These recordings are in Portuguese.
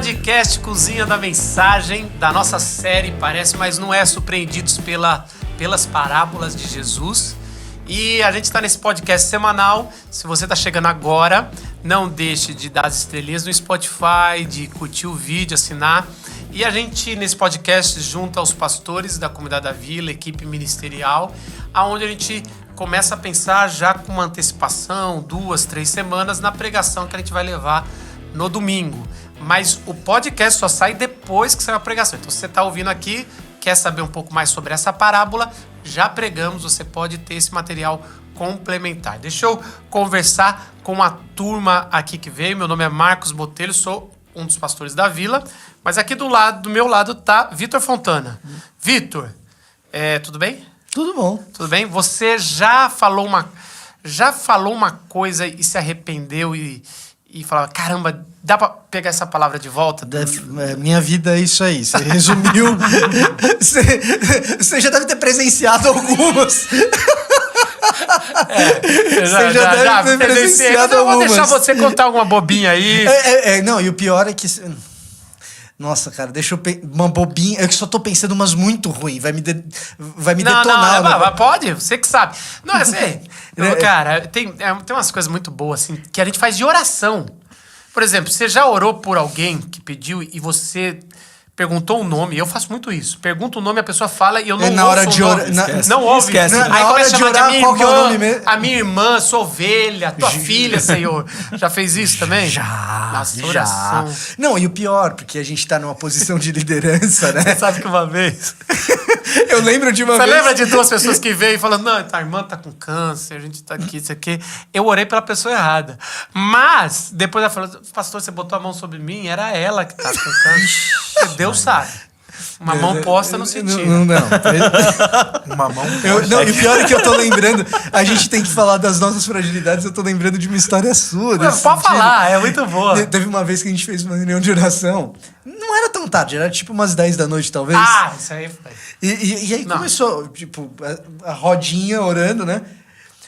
podcast Cozinha da Mensagem, da nossa série Parece, mas não é, Surpreendidos pelas Parábolas de Jesus. E a gente está nesse podcast semanal. Se você está chegando agora, não deixe de dar as estrelinhas no Spotify, de curtir o vídeo, assinar. E a gente, nesse podcast, junta os pastores da Comunidade da Vila, equipe ministerial, aonde a gente começa a pensar já com uma antecipação, 2, 3 semanas, na pregação que a gente vai levar no domingo. Mas o podcast só sai depois que sair a pregação. Então, se você está ouvindo aqui, quer saber um pouco mais sobre essa parábola, já pregamos, você pode ter esse material complementar. Deixa eu conversar com a turma aqui que veio. Meu nome é Marcos Botelho, sou um dos pastores da Vila. Mas aqui do meu lado tá Vitor Fontana. Vitor, tudo bem? Tudo bom. Tudo bem? Você já falou uma coisa e se arrependeu e falava, caramba, dá pra pegar essa palavra de volta? Minha vida é isso aí. Você resumiu. Você já deve ter presenciado algumas. Você já deve ter presenciado algumas. Eu vou deixar você contar alguma bobinha aí. Não, e o pior é que... Nossa, cara, deixa eu... Uma bobinha... Eu só tô pensando umas muito ruim. Vai me detonar. Não, pode. Você que sabe. Não, é assim... Cara, tem umas coisas muito boas, assim, que a gente faz de oração. Por exemplo, você já orou por alguém que pediu e você perguntou um nome? Eu faço muito isso. Pergunto o nome, a pessoa fala e eu não ouço na hora de orar. Não ouve. Esquece. Aí começa a chamar de a minha qual que é o nome mesmo? A minha irmã, sua ovelha, tua filha, Senhor. Já fez isso também? Já. Não, e o pior, porque a gente tá numa posição de liderança, né? Você sabe que uma vez... Eu lembro de uma vez... Você lembra de 2 pessoas que veio e falaram, não, a irmã tá com câncer, a gente tá aqui, isso aqui. Eu orei pela pessoa errada. Mas, depois ela falou, pastor, você botou a mão sobre mim, era ela que tá com câncer. Deus sabe. Uma mão posta no sentido. Não. Uma mão Não, e o pior é que eu tô lembrando... A gente tem que falar das nossas fragilidades. Eu tô lembrando de uma história sua. Pode falar, é muito boa. Teve uma vez que a gente fez uma reunião de oração. Não era tão tarde, era tipo umas 10 da noite, talvez. Ah, isso aí foi. E aí começou, tipo, a rodinha orando, né?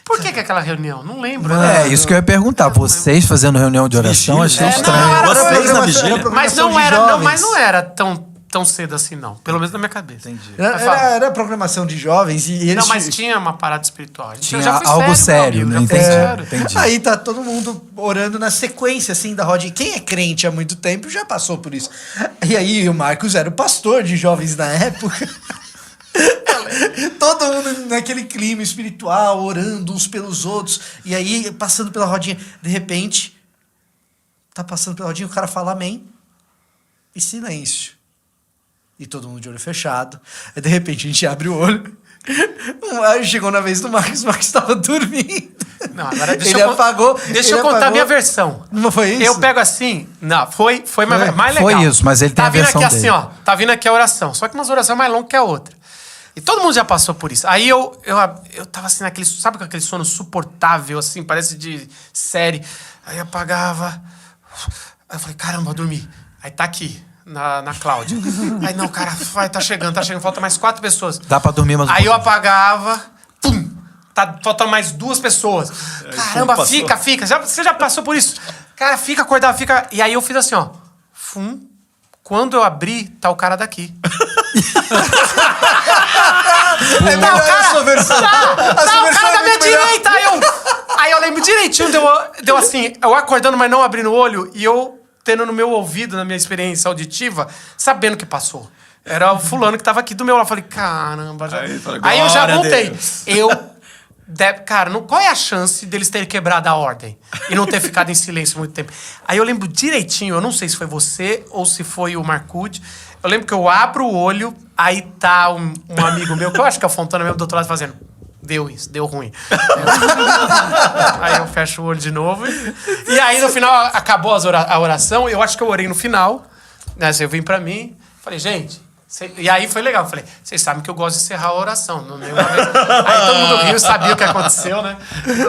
Por que aquela reunião? Não lembro. Isso que eu ia perguntar. Vocês fazendo reunião de oração, achei estranho. Vocês na vigília? Mas não era tão cedo assim, não. Pelo menos na minha cabeça. Entendi. Era programação de jovens e eles... Não, mas tinha uma parada espiritual. Tinha algo sério, né? Entendi. Aí tá todo mundo orando na sequência, assim, da rodinha. Quem é crente há muito tempo já passou por isso. E aí o Marcos era o pastor de jovens na época. Todo mundo naquele clima espiritual, orando uns pelos outros. E aí, passando pela rodinha, de repente, tá passando pela rodinha, o cara fala amém. E silêncio. E todo mundo de olho fechado. Aí, de repente, a gente abre o olho. Aí chegou na vez do Marcos, o Marcos estava dormindo. Não, agora ele apagou. Deixa eu contar a minha versão. Não foi isso? Eu pego assim. Não, foi mais legal. Foi isso, mas ele tem a versão dele. Tá vindo aqui dele. assim, ó. Tá vindo aqui a oração. Só que umas orações mais longas que a outra. E todo mundo já passou por isso. Aí eu tava assim, sabe com aquele sono suportável, assim, parece de série. Aí apagava. Aí eu falei, caramba, vou dormir. Aí tá aqui, na Cláudia. Aí não, cara, tá chegando, falta mais 4 pessoas. Dá pra dormir mais um Aí eu apagava, pum, faltam mais 2 pessoas. Caramba, fica. Você já passou por isso? Cara, fica acordado, fica. E aí eu fiz assim, ó. Quando eu abri, tá o cara daqui. Não, a sua versão. O cara da minha direita. Aí eu lembro direitinho, deu assim, eu acordando, mas não abrindo o olho, e eu tendo no meu ouvido, na minha experiência auditiva, sabendo que passou. Era o fulano que tava aqui do meu lado. Eu falei, caramba. Aí eu já montei. Cara, qual é a chance deles terem quebrado a ordem e não ter ficado em silêncio muito tempo? Aí eu lembro direitinho, eu não sei se foi você ou se foi o Marcucci. Eu lembro que eu abro o olho, aí tá um amigo meu, que eu acho que é o Fontana mesmo, do outro lado, fazendo... Deu isso, deu ruim. Aí eu fecho o olho de novo. E aí no final acabou a oração. Eu acho que eu orei no final. Né? Eu vim pra mim, falei, gente... E aí foi legal, eu falei, vocês sabem que eu gosto de encerrar a oração. Aí todo mundo riu, sabia o que aconteceu, né?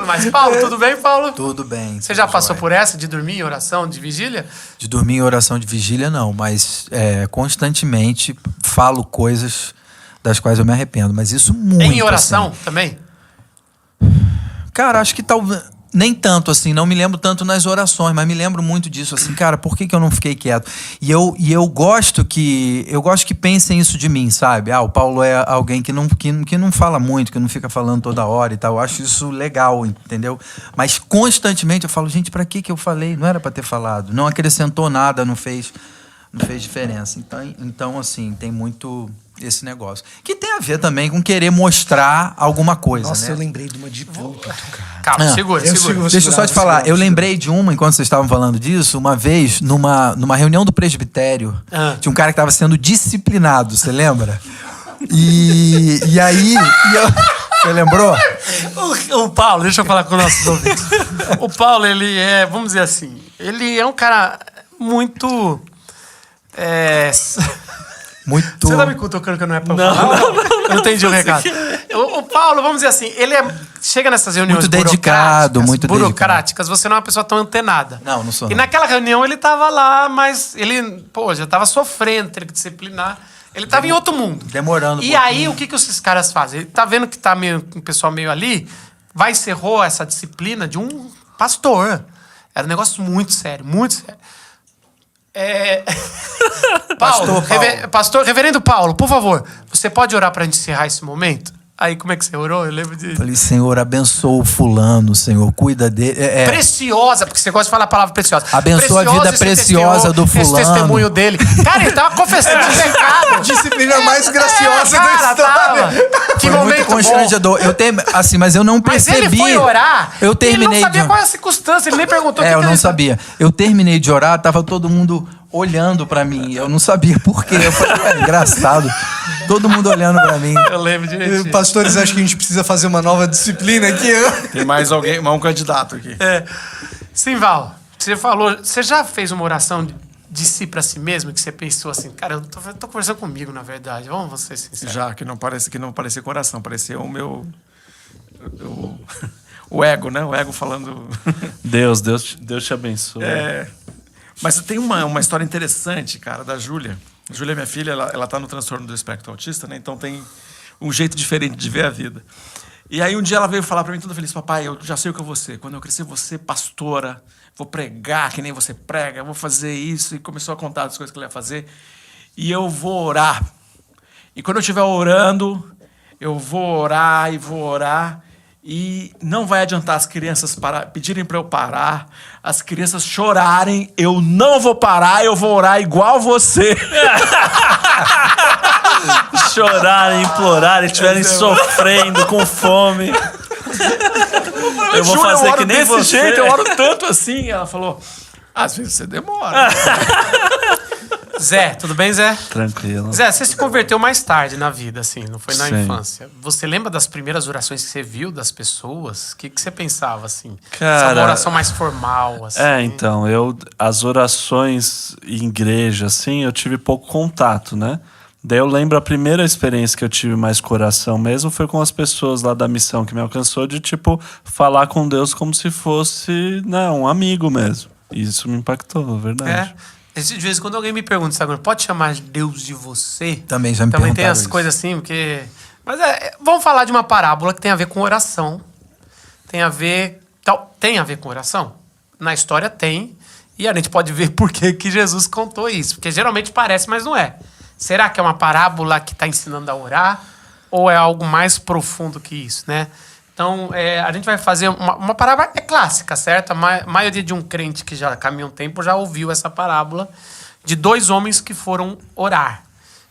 Mas, Paulo, tudo bem, Paulo? Tudo bem. Você já passou por essa de dormir em oração, de vigília? De dormir em oração de vigília, não. Mas constantemente falo coisas das quais eu me arrependo. Mas isso muito. Em oração assim. também? Cara, acho que talvez... Nem tanto, assim, não me lembro tanto nas orações, mas me lembro muito disso, assim, cara, por que eu não fiquei quieto? E eu gosto que pensem isso de mim, sabe? O Paulo é alguém que não fala muito, que não fica falando toda hora e tal. Eu acho isso legal, entendeu? Mas constantemente eu falo, gente, pra que eu falei? Não era pra ter falado. Não acrescentou nada, não fez diferença. Então, assim, tem muito esse negócio. Que tem a ver também com querer mostrar alguma coisa, Nossa, né? eu lembrei de uma de púlpito, cara. Calma, segura. Deixa eu só te falar, eu lembrei de uma, enquanto vocês estavam falando disso, uma vez, numa reunião do presbitério, tinha um cara que estava sendo disciplinado, você lembra? E aí... Você lembrou? O Paulo, deixa eu falar com os nossos ouvintes. O Paulo, ele é, vamos dizer assim, ele é um cara muito... Muito... Você tá me cutucando que não é pra falar? Não. Eu entendi o recado. O Paulo, vamos dizer assim, ele chega nessas reuniões muito dedicado, burocráticas, você não é uma pessoa tão antenada. Não sou. E naquela reunião ele tava lá, mas ele, já tava sofrendo, tendo que disciplinar. Ele tava em outro mundo. Demorando E aí, o que esses caras fazem? Ele tá vendo que tá um pessoal meio ali, encerrou essa disciplina de um pastor. Era um negócio muito sério, muito sério. Pastor, reverendo Paulo, por favor, você pode orar pra gente encerrar esse momento? Aí, como é que você orou? Eu lembro disso. Falei, Senhor, abençoa o fulano, Senhor, cuida dele. Preciosa, porque você gosta de falar a palavra preciosa. Abençoa a vida preciosa do fulano. Esse testemunho dele. Cara, ele tava confessando de pecado. Disciplina mais graciosa da história. Que foi momento muito constrangedor. Mas eu não percebi. Mas ele foi orar, eu terminei ele não sabia qual é a circunstância, ele nem perguntou. Eu não sabia. Eu terminei de orar, tava todo mundo olhando pra mim. Eu não sabia por quê. Eu falei, engraçado. Todo mundo olhando pra mim. Eu lembro direitinho. Pastores, acho que a gente precisa fazer uma nova disciplina aqui. Tem mais um candidato aqui. Sim, Val, você falou... Você já fez uma oração de si pra si mesmo, que você pensou assim, cara, eu tô conversando comigo, na verdade. Vamos ser sinceros. Já, que não parecia coração, parecia o meu... O ego, né? O ego falando... Deus te abençoe. Mas tem uma história interessante, cara, da Júlia. Júlia, minha filha, ela tá no transtorno do espectro autista, né? Então tem um jeito diferente de ver a vida. E aí um dia ela veio falar pra mim toda feliz, papai, eu já sei o que eu vou ser. Quando eu crescer, vou ser pastora, vou pregar que nem você prega, vou fazer isso. E começou a contar as coisas que ela ia fazer. E eu vou orar. E quando eu estiver orando, eu vou orar e vou orar. E não vai adiantar as crianças pedirem para eu parar, as crianças chorarem, eu não vou parar, eu vou orar igual você. Chorarem, implorarem, estiverem sofrendo, com fome. Eu vou fazer que nem desse você. jeito, eu oro tanto assim. Ela falou, às vezes você demora. Zé, tudo bem, Zé? Tranquilo. Zé, você se converteu mais tarde na vida, assim, não foi na Sim. infância. Você lembra das primeiras orações que você viu das pessoas? O que você pensava, assim? Cara, Essa oração mais formal, assim. Então, as orações em igreja, assim, eu tive pouco contato, né? Daí eu lembro a primeira experiência que eu tive mais coração mesmo foi com as pessoas lá da missão que me alcançou de, tipo, falar com Deus como se fosse, né, um amigo mesmo. E isso me impactou, verdade. De vez em quando alguém me pergunta, sabe, pode chamar Deus de você? Também já me Também tem perguntaram as isso. coisas assim, porque... Mas vamos falar de uma parábola que tem a ver com oração. Tem a ver com oração? Na história tem. E a gente pode ver por que Jesus contou isso. Porque geralmente parece, mas não é. Será que é uma parábola que está ensinando a orar? Ou é algo mais profundo que isso, né? Então, a gente vai fazer uma parábola clássica, certo? A maioria de um crente que já caminha um tempo já ouviu essa parábola de 2 homens que foram orar.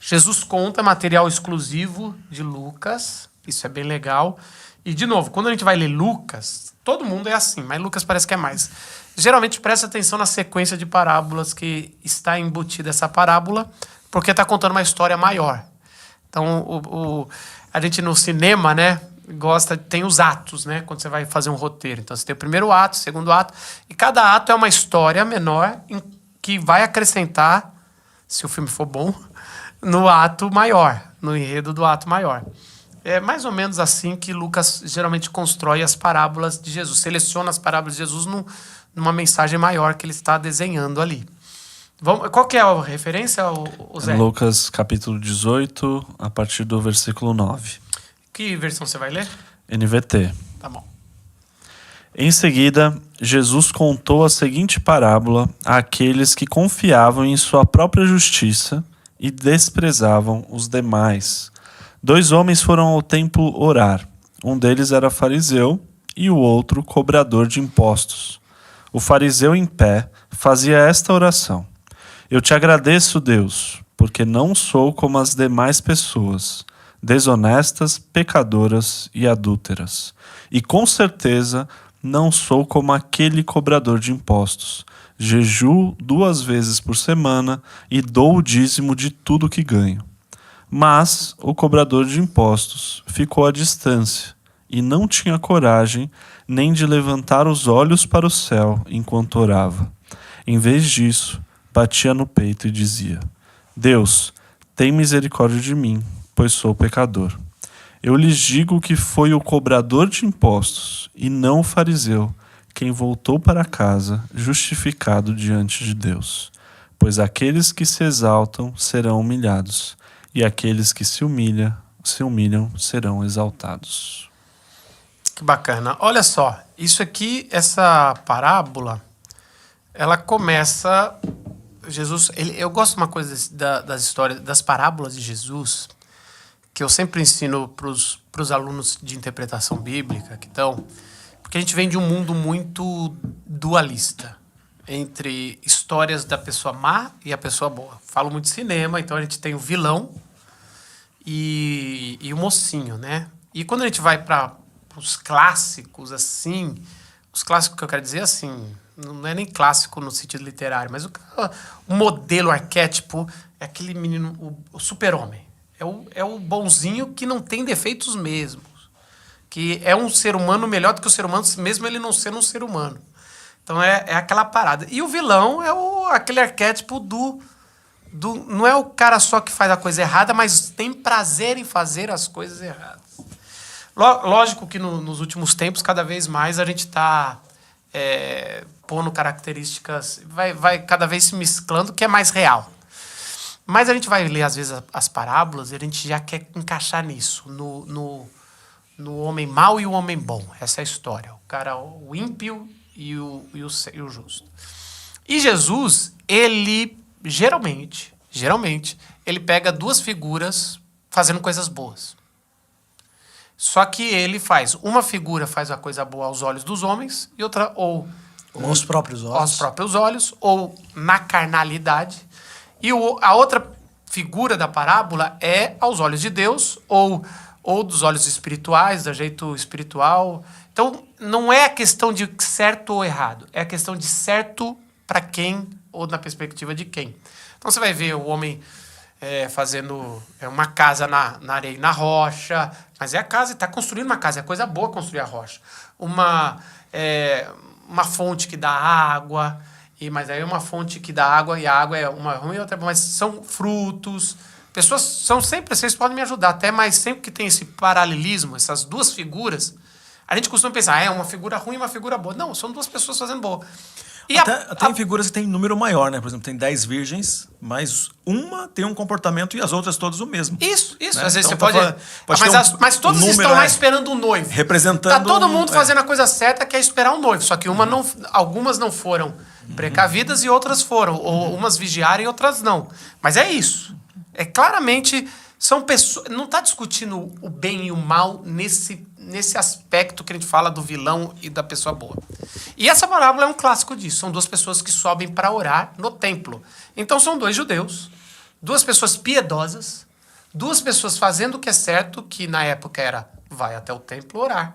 Jesus conta material exclusivo de Lucas, isso é bem legal. E, de novo, quando a gente vai ler Lucas, todo mundo é assim, mas Lucas parece que é mais. Geralmente, presta atenção na sequência de parábolas que está embutida essa parábola, porque está contando uma história maior. Então, a gente no cinema, né, tem os atos, né, quando você vai fazer um roteiro. Então, você tem o primeiro ato, o segundo ato, e cada ato é uma história menor que vai acrescentar, se o filme for bom, no ato maior, no enredo do ato maior. É mais ou menos assim que Lucas geralmente constrói as parábolas de Jesus. Seleciona as parábolas de Jesus numa mensagem maior que ele está desenhando ali. Qual que é a referência, o Zé? Lucas capítulo 18, a partir do versículo 9. Que versão você vai ler? NVT. Tá bom. Em seguida, Jesus contou a seguinte parábola àqueles que confiavam em sua própria justiça e desprezavam os demais. 2 homens foram ao templo orar. Um deles era fariseu e o outro cobrador de impostos. O fariseu, em pé, fazia esta oração: Eu te agradeço, Deus, porque não sou como as demais pessoas, desonestas, pecadoras e adúlteras. E com certeza não sou como aquele cobrador de impostos. Jejuo 2 vezes por semana e dou o dízimo de tudo que ganho. Mas o cobrador de impostos ficou à distância e não tinha coragem nem de levantar os olhos para o céu enquanto orava. Em vez disso, batia no peito e dizia: Deus, tem misericórdia de mim, pois sou pecador. Eu lhes digo que foi o cobrador de impostos, e não o fariseu, quem voltou para casa justificado diante de Deus. Pois aqueles que se exaltam serão humilhados, e aqueles que se humilham serão exaltados. Que bacana. Olha só, isso aqui, essa parábola, ela começa... Jesus, eu gosto de uma coisa das histórias, das parábolas de Jesus, que eu sempre ensino para os alunos de interpretação bíblica que estão, porque a gente vem de um mundo muito dualista entre histórias da pessoa má e a pessoa boa. Falo muito de cinema, então a gente tem o vilão e o mocinho, né? E quando a gente vai para os clássicos, assim, os clássicos que eu quero dizer, assim, não é nem clássico no sentido literário, mas o modelo arquétipo é aquele menino, o super-homem. É o bonzinho que não tem defeitos mesmos. Que é um ser humano melhor do que o ser humano, mesmo ele não sendo um ser humano. Então é aquela parada. E o vilão é aquele arquétipo não é o cara só que faz a coisa errada, mas tem prazer em fazer as coisas erradas. Lógico que nos últimos tempos, cada vez mais, a gente está pondo características... Vai cada vez se mesclando, que é mais real. Mas a gente vai ler, às vezes, as parábolas e a gente já quer encaixar nisso, no homem mau e o homem bom. Essa é a história. O ímpio e o justo. E Jesus, ele, geralmente, ele pega 2 figuras fazendo coisas boas. Só que ele uma figura faz a coisa boa aos olhos dos homens e outra aos próprios olhos. Aos próprios olhos, ou na carnalidade. E a outra figura da parábola é aos olhos de Deus, ou dos olhos espirituais, do jeito espiritual. Então, não é a questão de certo ou errado, é a questão de certo para quem, ou na perspectiva de quem. Então, você vai ver o homem fazendo uma casa na areia e na rocha, mas é a casa, está construindo uma casa, é coisa boa construir a rocha. Uma fonte que dá água... Mas aí é uma fonte que dá água, e a água é uma ruim e outra, mas são frutos. Pessoas são sempre, vocês podem me ajudar até, mas sempre que tem esse paralelismo, essas 2 figuras, a gente costuma pensar, é uma figura ruim e uma figura boa. Não, são 2 pessoas fazendo boa. E tem figuras que têm número maior, né? Por exemplo, tem 10 virgens, mas uma tem um comportamento e as outras todas o mesmo. Isso. Né? Às vezes então, você pode... mas todos estão lá esperando um noivo. Representando... Tá todo mundo fazendo a coisa certa, que é esperar um noivo. Só que algumas não foram precavidas e outras foram. Ou umas vigiaram e outras não. Mas é isso. É claramente... São pessoas... Não está discutindo o bem e o mal nesse aspecto que a gente fala do vilão e da pessoa boa. E essa parábola é um clássico disso. São 2 pessoas que sobem para orar no templo. Então são 2 judeus, 2 pessoas piedosas, 2 pessoas fazendo o que é certo, que na época era vai até o templo orar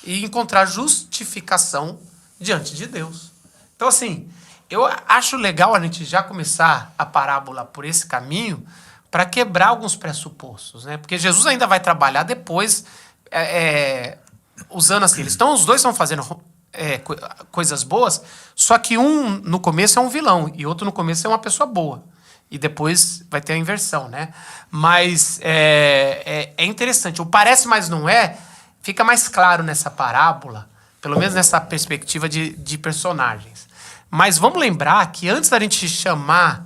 e encontrar justificação diante de Deus. Então, assim, eu acho legal a gente já começar a parábola por esse caminho para quebrar alguns pressupostos, né? Porque Jesus ainda vai trabalhar depois usando assim. Os 2 estão fazendo coisas boas, só que um no começo é um vilão e outro no começo é uma pessoa boa. E depois vai ter a inversão, né? Mas é interessante. O parece, mas não é, fica mais claro nessa parábola, pelo menos nessa perspectiva de personagens. Mas vamos lembrar que antes da gente chamar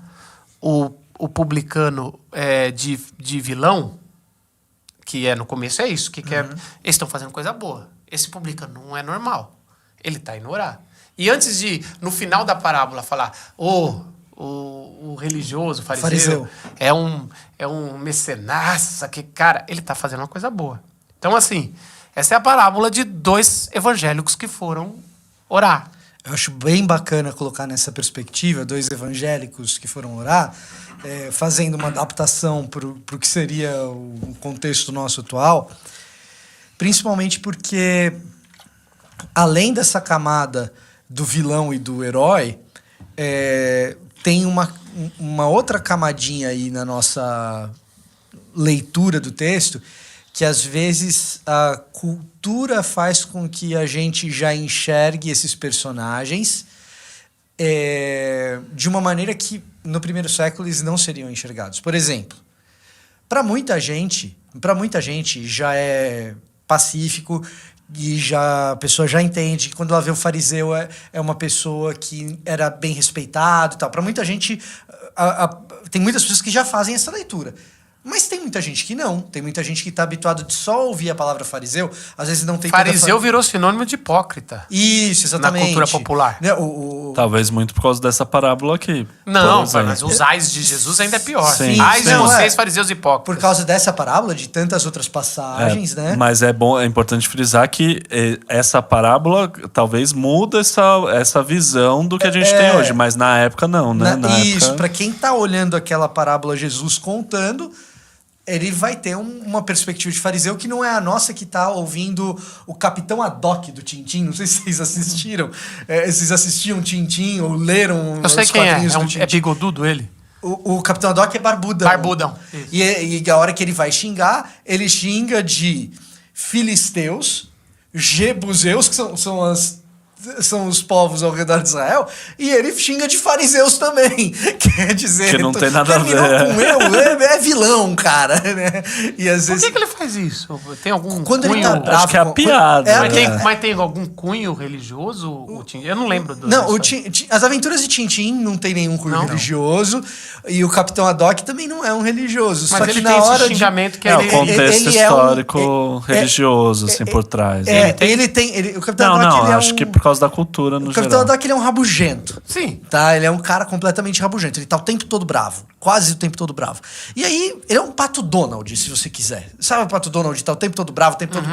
o publicano de vilão, que no começo é isso, eles estão fazendo coisa boa. Esse publicano não é normal. Ele está indo orar. E antes de, no final da parábola, falar, o religioso, o fariseu, é um mecenaça, que, cara, ele está fazendo uma coisa boa. Então, assim, essa é a parábola de 2 evangélicos que foram orar. Eu acho bem bacana colocar nessa perspectiva 2 evangélicos que foram orar, fazendo uma adaptação para o que seria o contexto nosso atual, principalmente porque, além dessa camada do vilão e do herói, tem uma outra camadinha aí na nossa leitura do texto, que às vezes a cultura faz com que a gente já enxergue esses personagens de uma maneira que no primeiro século eles não seriam enxergados. Por exemplo, para muita gente já é pacífico e a pessoa já entende que quando ela vê o fariseu é uma pessoa que era bem respeitado e tal. Para muita gente, tem muitas pessoas que já fazem essa leitura. Mas tem muita gente que não. Tem muita gente que está habituado de só ouvir a palavra fariseu. Às vezes não tem... Fariseu virou sinônimo de hipócrita. Isso, exatamente. Na cultura popular. Talvez muito por causa dessa parábola aqui. Não, mas os ais de Jesus ainda é pior. Sim. Ais de vocês, fariseus hipócritas. Por causa dessa parábola, de tantas outras passagens, né? Mas é importante frisar que essa parábola talvez muda essa visão do que a gente tem hoje. Mas na época não, né? Isso, para quem está olhando aquela parábola Jesus contando... ele vai ter uma perspectiva de fariseu que não é a nossa, que tá ouvindo o Capitão Haddock do Tintin. Não sei se vocês assistiram. Vocês assistiam Tintin ou leram os quadrinhos do Tintin. É bigodudo ele? O Capitão Haddock é barbudão. Barbudão. E a hora que ele vai xingar, ele xinga de filisteus, jebuseus, que são os povos ao redor de Israel, e ele xinga de fariseus também. Quer dizer... que não tem nada a ver. É vilão, cara. Né? E às vezes... Por que ele faz isso? Tem algum quando cunho... Ele tá bravo, acho que é a piada. Mas tem algum cunho religioso? Eu não lembro. As Aventuras de Tintin não tem nenhum cunho religioso, e o Capitão Haddock também não é um religioso. Mas só ele que tem esse xingamento que o contexto histórico religioso, assim, por trás. O Capitão Haddock, acho que por causa da cultura no geral. O Capitão Haddock, ele é um rabugento. Sim. Tá? Ele é um cara completamente rabugento. Ele tá o tempo todo bravo. Quase o tempo todo bravo. E aí, ele é um Pato Donald, se você quiser. Sabe o Pato Donald? Tá o tempo todo bravo, o tempo todo...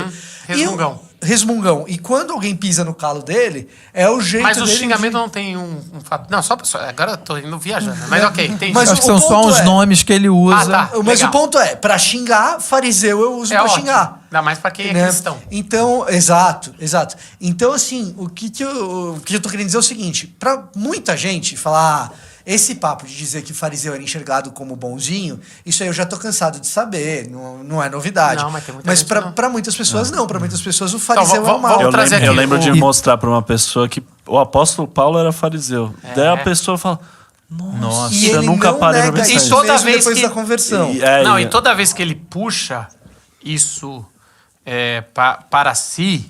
Resmungão. Resmungão. E quando alguém pisa no calo dele, é o jeito dele... Mas o xingamento não tem um fato... Não, só... Agora eu tô indo viajando. Mas ok, entendi. Mas acho que são só os nomes que ele usa. Mas legal. o ponto é, pra xingar, fariseu eu uso pra xingar. Ainda mais pra quem é cristão. Então, exato. Então, assim, o que eu tô querendo dizer é o seguinte. Pra muita gente falar... esse papo de dizer que o fariseu era enxergado como bonzinho, isso aí eu já tô cansado de saber, não é novidade. Não, mas tem muita gente pra muitas pessoas não. Pra muitas pessoas o fariseu é o mal. Eu lembro de mostrar pra uma pessoa que o apóstolo Paulo era fariseu. Daí a pessoa fala... Nossa, e eu nunca parei pra pensar isso. E toda vez depois da conversão. E toda vez que ele puxa isso para si...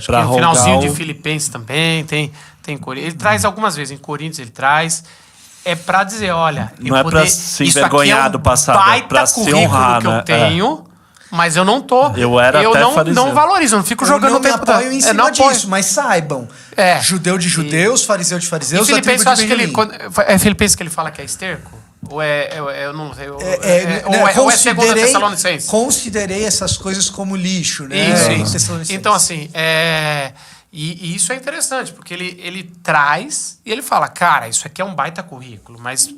pra no finalzinho de Filipenses também, tem Coríntios. Ele traz algumas vezes. Em Coríntios ele traz... É pra dizer, olha... Não é pra se envergonhar do passado, é pra se honrar, que eu tenho, mas eu não tô... Eu não valorizo, não fico jogando o tempo... Eu não me apoio em cima disso, mas saibam. Judeu de judeus, fariseu de fariseus, e Filipenses, eu acho que ele... É Filipenses que ele fala que é esterco? Ou eu não sei... Ou é segunda Tessalonicenses? Considerei essas coisas como lixo, né? Isso. Então, assim... E isso é interessante, porque ele traz e ele fala, cara, isso aqui é um baita currículo, mas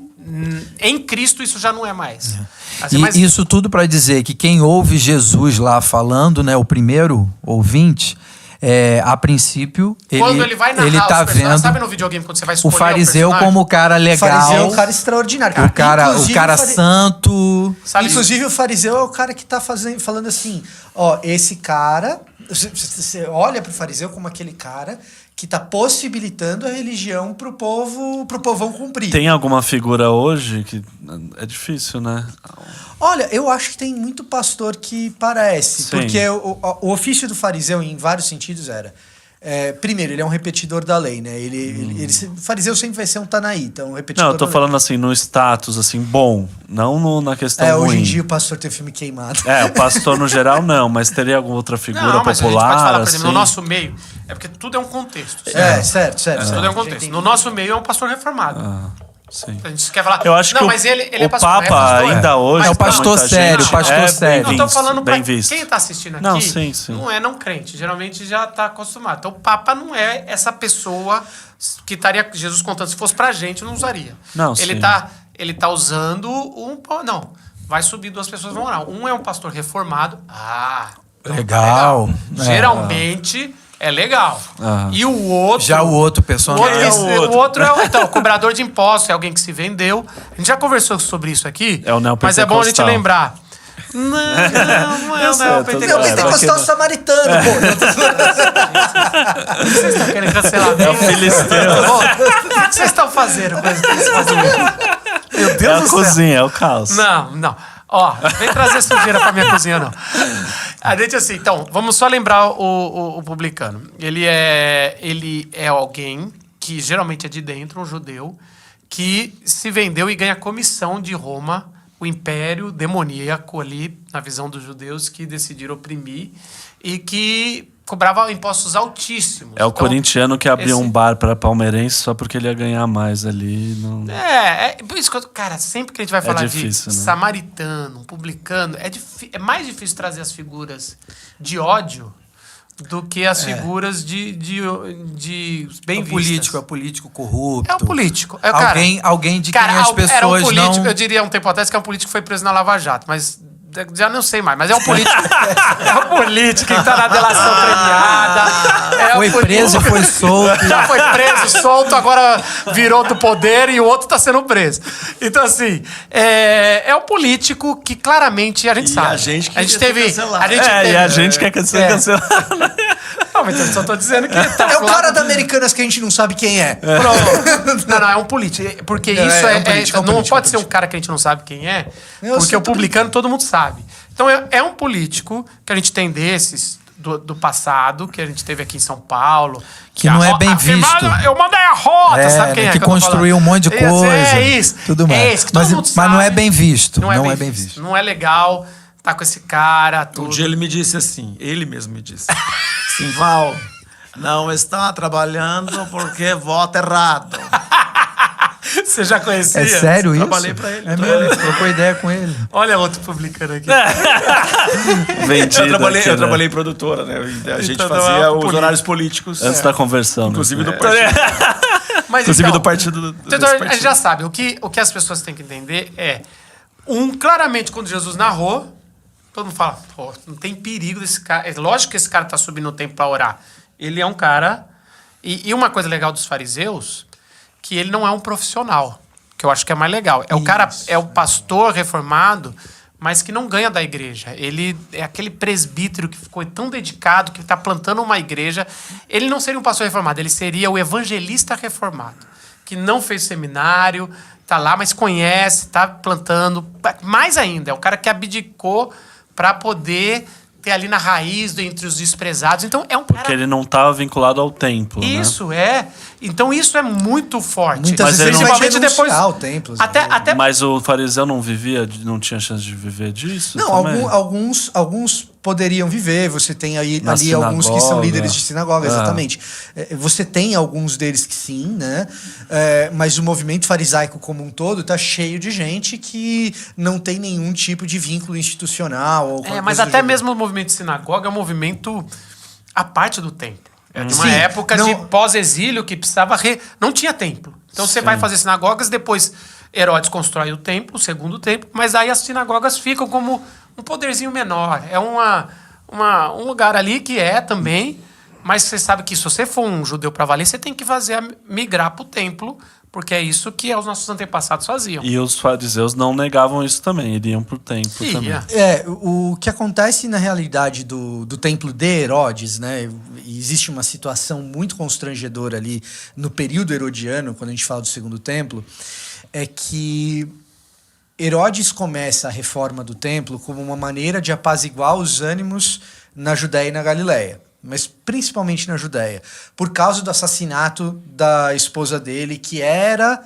em Cristo isso já não é mais. Assim, Isso tudo para dizer que quem ouve Jesus lá falando, né, o primeiro ouvinte, a princípio, quando ele vai narrar ele tá vendo, sabe no videogame quando você vai escolher o fariseu como o cara legal, o fariseu é um cara extraordinário, o cara santo. Sabe? Inclusive o fariseu é o cara que tá falando assim, esse cara, você olha pro fariseu como aquele cara que tá possibilitando a religião pro povão cumprir. Tem alguma figura hoje que é difícil, né? Olha, eu acho que tem muito pastor que parece. Sim. Porque o ofício do fariseu, em vários sentidos, era primeiro, ele é um repetidor da lei, né? O fariseu sempre vai ser um Tanaí, então um repetidor Não, eu tô da lei. falando assim, no status, assim, bom. Não na questão ruim. Hoje em dia o pastor tem filme queimado. O pastor no geral não, mas teria alguma outra figura Não, mas popular, a gente pode falar, por assim? exemplo, no nosso meio, é porque tudo é um contexto. Certo. Tudo é um contexto. No nosso meio é um pastor reformado. Sim. A gente quer falar. Eu acho não, que mas ele é o pastor, Papa é pastor, ainda hoje... mas É o pastor muita sério, gente o pastor sério. Não, tô falando pra bem visto. quem tá assistindo aqui. Não, sim. Não é não crente. Geralmente já tá acostumado. Então o Papa não é essa pessoa que estaria Jesus contando. Se fosse pra gente, não usaria. Não, ele sim. ele tá usando Não. Vai subir, 2 pessoas vão orar. Um é um pastor reformado. Então Legal. tá Geralmente é legal. E o outro. Já o outro personagem. O outro é o cobrador de impostos, é alguém que se vendeu. A gente já conversou sobre isso aqui. É o neopentecostal. Mas é bom a gente lembrar. Não é o neopentecostal. Não, pentecostal samaritano, pô. Vocês estão querendo cancelar bem? É o filisteu. O que vocês estão fazendo com isso? Meu Deus É a do céu. cozinha, é o caos. Não. Ó, vem trazer sujeira pra minha cozinha, não. A gente, assim, então, vamos só lembrar o publicano. Ele é alguém que geralmente é de dentro, um judeu, que se vendeu e ganha comissão de Roma, o império demoníaco ali, na visão dos judeus, que decidiram oprimir e que cobrava impostos altíssimos. É o Então, corintiano que abriu um bar para palmeirense só porque ele ia ganhar mais ali. Não... Por isso que cara, sempre que a gente vai falar difícil, de né? samaritano, publicano, é mais difícil trazer as figuras de ódio do que as figuras de bem vistas. É o político corrupto. É o político. Alguém de cara, quem as era um pessoas político, não... eu diria um tempo atrás que é um político que foi preso na Lava Jato, mas já não sei mais, mas é um político. É um político que tá na delação premiada. Foi preso e foi solto. Já foi preso, solto, agora virou do poder e o outro tá sendo preso. Então, assim, é um político que claramente a gente sabe. A gente a gente teve. E a gente quer ser cancelado. Não, mas eu só tô dizendo que tá É o cara da Americanas que a gente não sabe quem é. Pronto. Não, é um político. Porque isso um político, não pode ser um cara que a gente não sabe quem é, porque o publicano todo mundo sabe. Então é um político que a gente tem desses do passado, que a gente teve aqui em São Paulo. Que não é bem visto. Eu mandei a rota, sabe quem é? Que construiu um monte de coisa. É isso. Tudo mais. É isso, que todo mundo Mas não é sabe. bem visto. Não é bem visto. Não é legal tá com esse cara, tudo. Um dia ele me disse assim, ele mesmo me disse. Simval, não está trabalhando porque vota errado. Você já conhecia? É sério isso? Trabalhei pra ele. É mesmo, trocou ideia com ele. Olha outro publicano aqui. Vendido Eu aqui, trabalhei em produtora, né? A gente Então, fazia os político. horários políticos. Antes da conversão. Inclusive né? do partido. Mas, Inclusive então, do partido. Então, a gente já sabe. O que as pessoas têm que entender é... claramente, quando Jesus narrou, todo mundo fala, pô, não tem perigo desse cara. É lógico que esse cara tá subindo no templo pra orar. Ele é um cara... E uma coisa legal dos fariseus, que ele não é um profissional, que eu acho que é mais legal. É o cara, é o pastor reformado, mas que não ganha da igreja. Ele é aquele presbítero que ficou tão dedicado, que está plantando uma igreja. Ele não seria um pastor reformado, ele seria o evangelista reformado, que não fez seminário, tá lá, mas conhece, tá plantando. Mais ainda, é o cara que abdicou para poder ter ali na raiz entre os desprezados. Então é um cara... Porque ele não estava vinculado ao templo, Isso, é. Então isso é muito forte. Muitas Mas vezes ele vai Principalmente depois... denunciar o templo. Até Mas o fariseu não vivia, não tinha chance de viver disso? Não, também? alguns poderiam viver. Você tem aí, Na ali alguns que são sinagoga. líderes de sinagoga, exatamente. Você tem alguns deles que sim, né? Mas o movimento farisaico como um todo está cheio de gente que não tem nenhum tipo de vínculo institucional. Ou qualquer mas coisa do até gênero. mesmo o movimento de sinagoga é um movimento à parte do templo. É de uma Sim, época não- de pós-exílio que precisava... Não tinha templo. Então você vai fazer sinagogas, depois Herodes constrói o templo, o segundo templo, mas aí as sinagogas ficam como um poderzinho menor. É um lugar ali que é também, mas você sabe que se você for um judeu para valer, você tem que migrar para o templo, porque é isso que os nossos antepassados faziam. E os fariseus não negavam isso também, iriam pro templo também. Ia. O que acontece na realidade do templo de Herodes, né? E existe uma situação muito constrangedora ali no período herodiano, quando a gente fala do segundo templo, é que Herodes começa a reforma do templo como uma maneira de apaziguar os ânimos na Judéia e na Galileia. mas principalmente na Judéia, por causa do assassinato da esposa dele, que era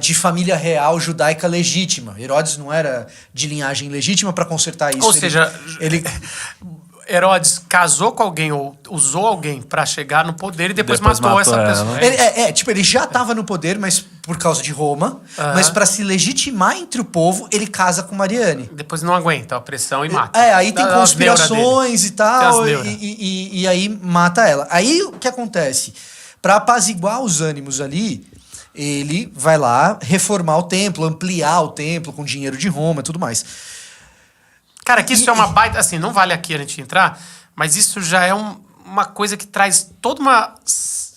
de família real judaica legítima. Herodes não era de linhagem legítima. Para consertar isso. Ou seja, Herodes casou com alguém ou usou alguém para chegar no poder e depois matou essa pessoa. Ele já estava no poder, mas por causa de Roma. Mas para se legitimar entre o povo, ele casa com Mariane. Depois não aguenta a pressão e mata. Aí tem conspirações e tal, e aí mata ela. Aí o que acontece? Para apaziguar os ânimos ali, ele vai lá reformar o templo, ampliar o templo com dinheiro de Roma e tudo mais. Cara, que isso é uma baita... Assim, não vale aqui a gente entrar, mas isso já é uma coisa que traz toda uma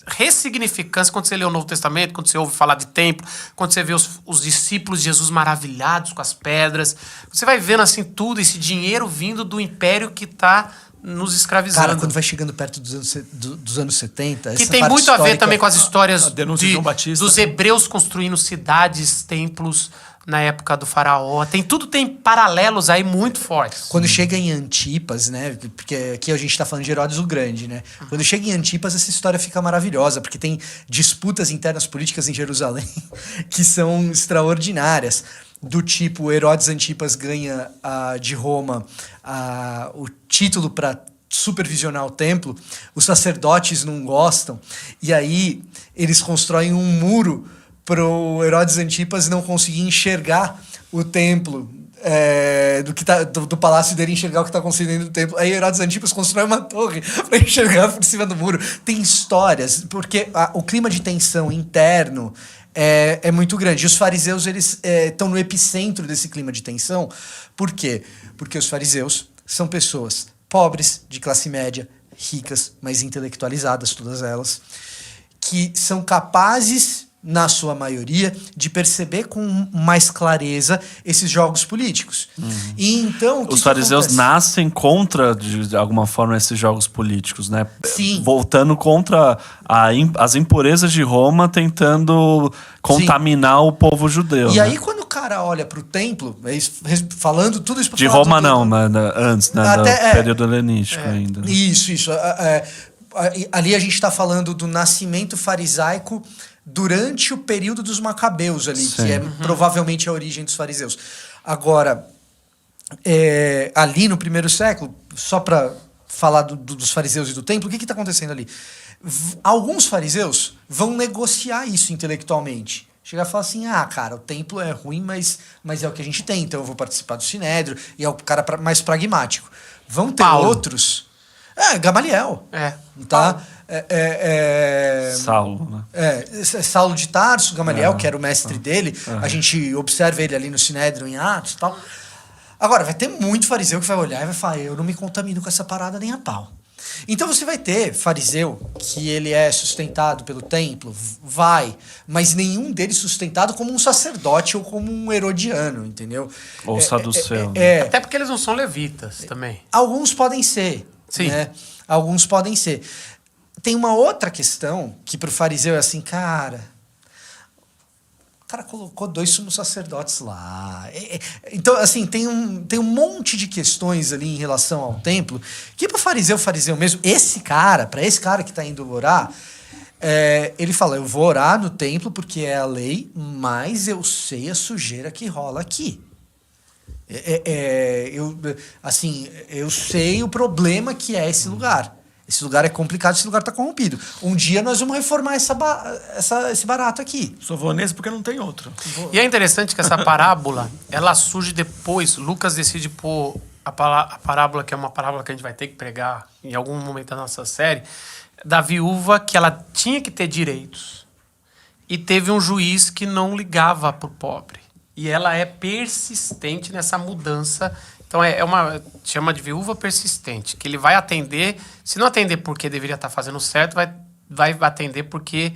ressignificância quando você lê o Novo Testamento, quando você ouve falar de templo, quando você vê os discípulos de Jesus maravilhados com as pedras. Você vai vendo, assim, tudo, esse dinheiro vindo do império que está nos escravizando. Cara, quando vai chegando perto dos anos 70... Que tem muito a ver também com as histórias de João Batista, dos hebreus construindo cidades, templos... na época do faraó. Tem paralelos aí muito fortes. Quando chega em Antipas, né? Porque aqui a gente tá falando de Herodes o Grande, né? Quando chega em Antipas, essa história fica maravilhosa, porque tem disputas internas políticas em Jerusalém que são extraordinárias. Do tipo, Herodes Antipas ganha de Roma o título para supervisionar o templo, os sacerdotes não gostam, e aí eles constroem um muro pro Herodes Antipas não conseguir enxergar o templo, do palácio dele, enxergar o que está acontecendo dentro do templo. Aí Herodes Antipas constrói uma torre para enxergar por cima do muro. Tem histórias, porque o clima de tensão interno é muito grande. E os fariseus, eles estão no epicentro desse clima de tensão. Por quê? Porque os fariseus são pessoas pobres, de classe média, ricas, mas intelectualizadas, todas elas, que são capazes, na sua maioria, de perceber com mais clareza esses jogos políticos. E então, os fariseus nascem contra, de alguma forma, esses jogos políticos, né? Sim. Voltando contra as impurezas de Roma, tentando contaminar o povo judeu. E né? aí, quando o cara olha pro templo, falando tudo isso... De Roma não, antes, né? Do período helenístico ainda. Né? Isso. Ali a gente está falando do nascimento farisaico durante o período dos Macabeus ali, que é provavelmente a origem dos fariseus. Agora, ali no primeiro século, só para falar dos fariseus e do templo, o que está acontecendo ali? Alguns fariseus vão negociar isso intelectualmente. Chegar e falar assim, cara, o templo é ruim, mas é o que a gente tem, então eu vou participar do Sinédrio, e é o cara mais pragmático. Vão ter outros... Gamaliel. Tá? Saulo, né? Saulo de Tarso, Gamaliel, que era o mestre dele. A gente observa ele ali no Sinédrio em Atos e tal. Agora, vai ter muito fariseu que vai olhar e vai falar, eu não me contamino com essa parada nem a pau. Então você vai ter fariseu que ele é sustentado pelo templo, mas nenhum deles sustentado como um sacerdote ou como um herodiano, entendeu? Ou saduceu. Até porque eles não são levitas também. Alguns podem ser. Sim. Né? Alguns podem ser. Tem uma outra questão que pro fariseu é assim, cara, o cara colocou 2 sumos sacerdotes lá. Então, assim, tem um monte de questões ali em relação ao templo que pro fariseu mesmo, para esse cara que tá indo orar, ele fala, eu vou orar no templo porque é a lei, mas eu sei a sujeira que rola aqui. Eu sei o problema que é esse lugar. Esse lugar é complicado, esse lugar está corrompido. Um dia nós vamos reformar esse barato aqui. Só vou nesse porque não tem outro. E é interessante que essa parábola, ela surge depois. Lucas decide pôr a parábola, que é uma parábola que a gente vai ter que pregar em algum momento da nossa série, da viúva que ela tinha que ter direitos. E teve um juiz que não ligava para o pobre. E ela é persistente nessa mudança. Então chama de viúva persistente, que ele vai atender, se não atender porque deveria estar fazendo certo, vai atender porque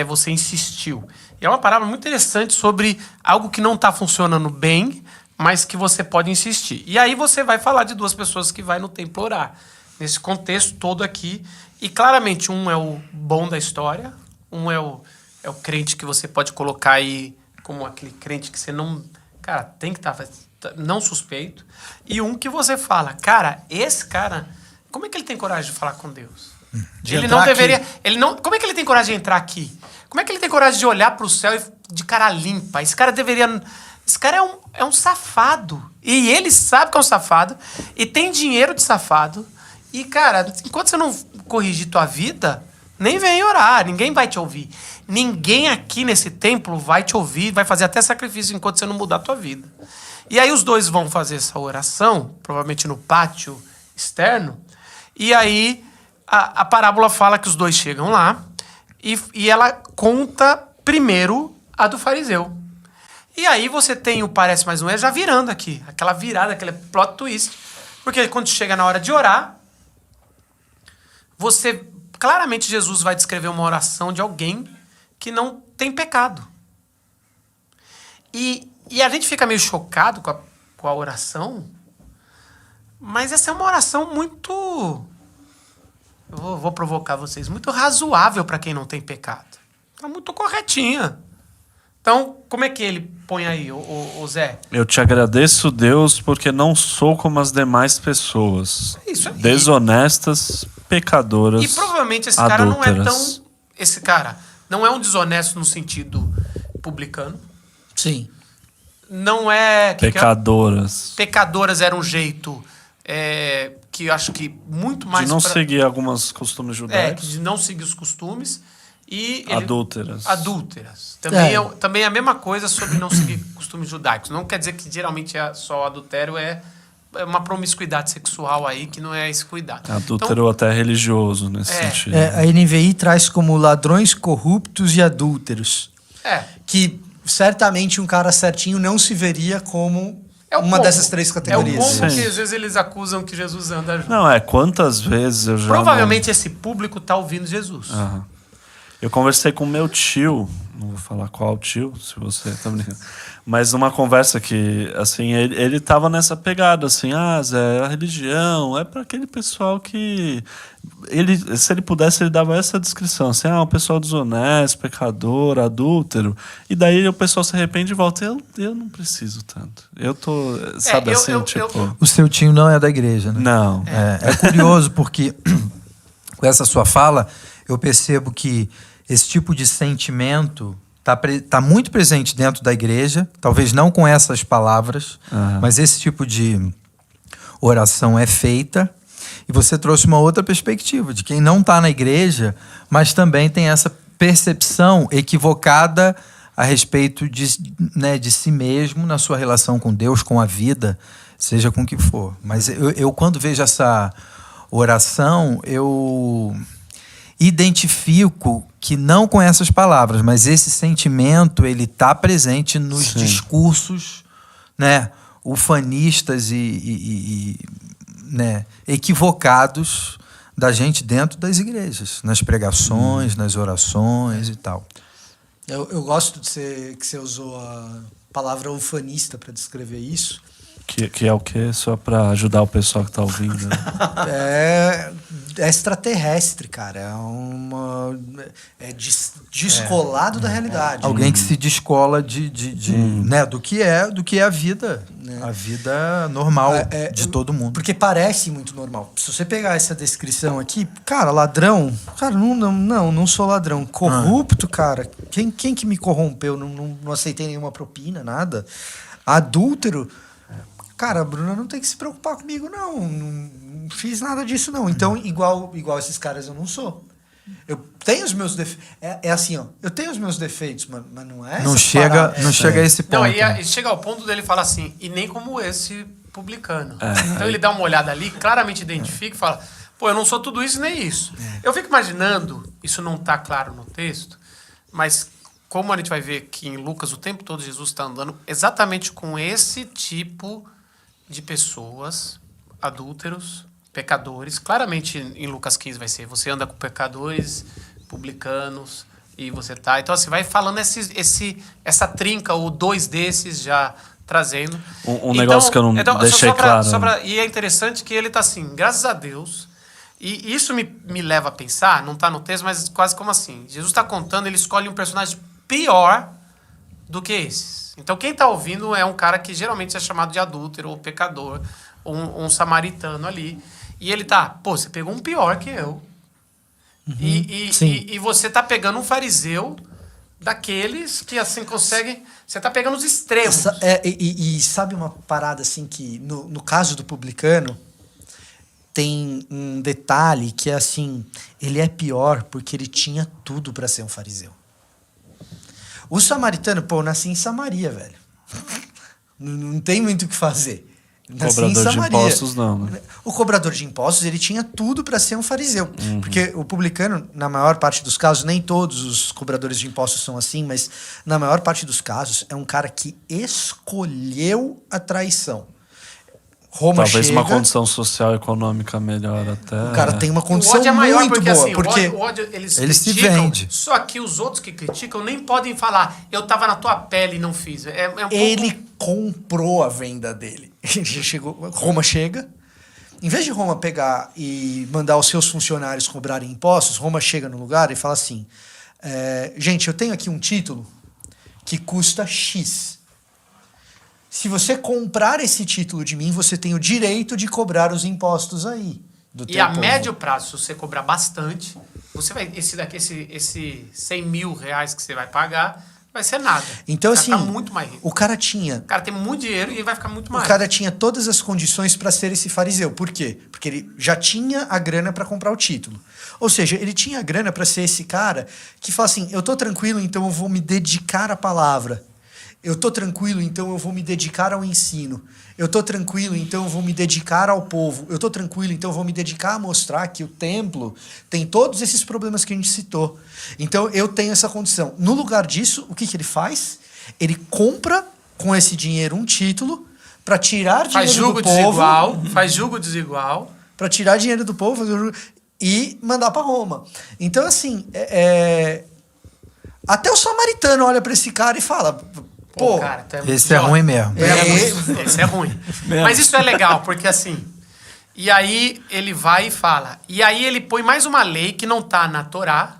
você insistiu. E é uma parábola muito interessante sobre algo que não está funcionando bem, mas que você pode insistir. E aí você vai falar de 2 pessoas que vai no templo orar. Nesse contexto todo aqui. E claramente um é o bom da história, um é o crente que você pode colocar aí como aquele crente que você não... Cara, tem que estar... não suspeito. E um que você fala, cara, esse cara... Como é que ele tem coragem de falar com Deus? De Ele não entrar deveria. aqui. Ele não. Como é que ele tem coragem de entrar aqui? Como é que ele tem coragem de olhar para o céu de cara limpa? Esse cara deveria. Esse cara é um safado. E ele sabe que é um safado. E tem dinheiro de safado. E, cara, enquanto você não corrigir tua vida, nem vem orar. Ninguém vai te ouvir. Ninguém aqui nesse templo vai te ouvir. Vai fazer até sacrifício enquanto você não mudar a tua vida. E aí os dois vão fazer essa oração, provavelmente no pátio externo. E aí a parábola fala que os dois chegam lá. E ela conta primeiro a do fariseu. E aí você tem o parece, mas não é, já virando aqui. Aquela virada, aquele plot twist. Porque quando chega na hora de orar, claramente Jesus vai descrever uma oração de alguém que não tem pecado. E a gente fica meio chocado com a oração, mas essa é uma oração muito... Eu vou provocar vocês. Muito razoável para quem não tem pecado. Tá muito corretinha. Então, como é que ele põe aí, o Zé? Eu te agradeço, Deus, porque não sou como as demais pessoas. Isso aí. Desonestas, pecadoras, E provavelmente esse cara não é tão... adúlteras. Esse cara não é um desonesto no sentido publicano. Sim. Não é... Pecadoras. Pecadoras era um jeito que eu acho que muito mais... De não seguir alguns costumes judaicos. de não seguir os costumes. E Adúlteras. Adúlteras. Também é a mesma coisa sobre não seguir costumes judaicos. Não quer dizer que geralmente só o adultério é uma promiscuidade sexual aí, que não é esse cuidado. Adúltero até religioso nesse sentido. A NVI traz como ladrões corruptos e adúlteros. Que certamente um cara certinho não se veria como uma dessas três categorias. É o pombo Sim. que às vezes eles acusam que Jesus anda junto. Não, quantas vezes eu já... Provavelmente esse público tá ouvindo Jesus. Aham. Eu conversei com meu tio, não vou falar qual tio, se você tá brincando, mas numa conversa que, assim, ele tava nessa pegada, assim, Zé, a religião é para aquele pessoal que... se ele pudesse, ele dava essa descrição, assim, o pessoal desonesto, pecador, adúltero, e daí o pessoal se arrepende e volta, eu não preciso tanto. Eu tô, sabe tipo... O seu tio não é da igreja, né? Não. É curioso porque com essa sua fala, eu percebo que esse tipo de sentimento tá muito presente dentro da igreja, talvez não com essas palavras, mas esse tipo de oração é feita. E você trouxe uma outra perspectiva de quem não está na igreja, mas também tem essa percepção equivocada a respeito de si mesmo na sua relação com Deus, com a vida, seja com o que for. Mas eu quando vejo essa oração, eu identifico que não com essas palavras, mas esse sentimento ele está presente nos discursos, né, ufanistas e equivocados da gente dentro das igrejas, nas pregações, nas orações e tal. Eu gosto que você usou a palavra ufanista para descrever isso. Que é o quê? Só para ajudar o pessoal que tá ouvindo. Né? É extraterrestre, cara. Descolado da realidade. Alguém que se descola né, do que é a vida. A vida normal de todo mundo. Porque parece muito normal. Se você pegar essa descrição aqui, cara, ladrão, cara, não sou ladrão. Corrupto, cara, quem que me corrompeu? Não aceitei nenhuma propina, nada. Adúltero, cara, a Bruna não tem que se preocupar comigo, não fiz nada disso, não. Então, igual esses caras eu não sou. Eu tenho os meus defeitos. É assim, ó. Eu tenho os meus defeitos, mas não é não chega a esse ponto. Não, e chega ao ponto dele falar assim, e nem como esse publicano. Então ele dá uma olhada ali, claramente identifica e fala, eu não sou tudo isso nem isso. Eu fico imaginando, isso não está claro no texto, mas como a gente vai ver que em Lucas o tempo todo Jesus está andando exatamente com esse tipo de pessoas, adúlteros, pecadores. Claramente em Lucas 15 vai ser, você anda com pecadores, publicanos, e você tá... Então assim, vai falando essa trinca, ou dois desses já trazendo. Um negócio que eu não deixei claro. E é interessante que ele tá assim, graças a Deus, e isso me leva a pensar, não tá no texto, mas quase como assim, Jesus está contando, ele escolhe um personagem pior do que esses. Então quem está ouvindo é um cara que geralmente é chamado de adúltero ou pecador, ou um samaritano ali. E ele tá, pô, você pegou um pior que eu. Sim. E você tá pegando um fariseu daqueles que assim conseguem. Você tá pegando os extremos. E sabe uma parada assim que, no caso do publicano, tem um detalhe que é assim, ele é pior porque ele tinha tudo para ser um fariseu. O samaritano, pô, eu nasci em Samaria, velho. Não tem muito o que fazer. Nasci em Cobrador de Samaria. impostos, não, né? O cobrador de impostos, ele tinha tudo para ser um fariseu. Porque o publicano, na maior parte dos casos, nem todos os cobradores de impostos são assim, mas na maior parte dos casos, é um cara que escolheu a traição. Roma Talvez chega, uma condição social e econômica melhor até. o cara tem uma O condição ódio é maior muito porque, boa. assim, porque o ódio, eles Ele se criticam, vende. Só que os outros que criticam nem podem falar, eu tava na tua pele e não fiz. É um ele pouco... comprou a venda dele. Roma chega. Em vez de Roma pegar e mandar os seus funcionários cobrarem impostos, Roma chega no lugar e fala assim: gente, eu tenho aqui um título que custa X. Se você comprar esse título de mim, você tem o direito de cobrar os impostos aí. E a médio prazo, se você cobrar bastante, você vai. Esse 100 mil reais que você vai pagar vai ser nada. Então, Você assim, vai ficar muito mais rico. o cara tinha. O cara tem muito dinheiro e ele vai ficar muito mais. O cara tinha todas as condições para ser esse fariseu. Por quê? Porque ele já tinha a grana para comprar o título. Ou seja, ele tinha a grana para ser esse cara que fala assim: eu tô tranquilo, então eu vou me dedicar à palavra. Eu tô tranquilo, então eu vou me dedicar ao ensino. Eu tô tranquilo, então eu vou me dedicar ao povo. Eu tô tranquilo, então eu vou me dedicar a mostrar que o templo tem todos esses problemas que a gente citou. Então eu tenho essa condição. No lugar disso, o que ele faz? Ele compra com esse dinheiro um título para tirar dinheiro do povo. Faz julgo desigual. Para tirar dinheiro do povo e mandar para Roma. Então, assim, até o samaritano olha para esse cara e fala: pô, cara, tá Esse é ruim mesmo. Esse é ruim. Mas isso é legal, porque assim. E aí ele vai e fala. E aí ele põe mais uma lei que não tá na Torá,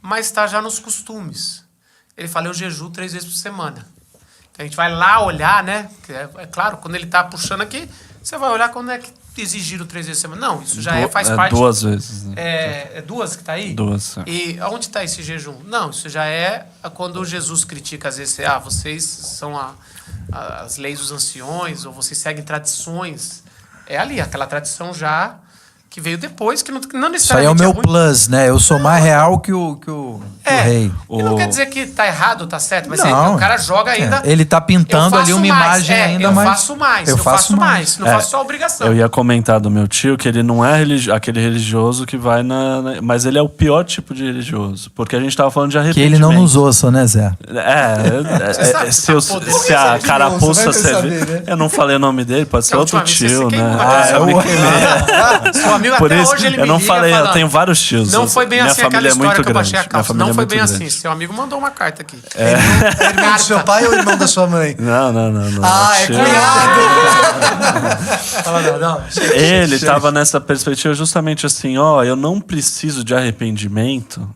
mas está já nos costumes. Ele fala: eu jejuo 3 vezes por semana. Então a gente vai lá olhar, né? É claro, quando ele tá puxando aqui, você vai olhar quando é que exigiram 3 vezes por semana. Não, isso já faz parte. 2 vezes. Né? É 2 que tá aí? 2. E aonde está esse jejum? Não, isso já é quando Jesus critica, às vezes, vocês são as leis dos anciões, ou vocês seguem tradições. É ali, aquela tradição já que veio depois, que não Isso aí é necessariamente o meu ruim. plus, né? Eu sou mais real que o rei. E não quer dizer que tá errado ou tá certo, mas Não. o cara joga ainda. Ele tá pintando eu ali faço uma mais, imagem ainda mais. Eu faço mais, eu faço mais. Não faço só a obrigação. Eu ia comentar do meu tio que ele não é aquele religioso que vai mas ele é o pior tipo de religioso. Porque a gente tava falando de Que arrependimento. ele não nos ouça, né, Zé? sabe Se, que eu, tá podendo se a ser carapuça religioso, vai servir. saber, né? Eu não falei o nome dele, pode ser A outro última vez você tio, se né? queimou, Ah, Seu amigo Por até isso, hoje ele me eu não liga falei, falando, eu tenho vários tios. não foi bem Minha assim aquela família é história muito que eu baixei grande. a calça. Minha Não foi família é bem muito assim. grande. Seu amigo mandou uma carta aqui. É irmão do seu pai ou irmão da sua mãe? Não. Ah, é Tio. cunhado! Não. Ele estava nessa perspectiva justamente assim, eu não preciso de arrependimento,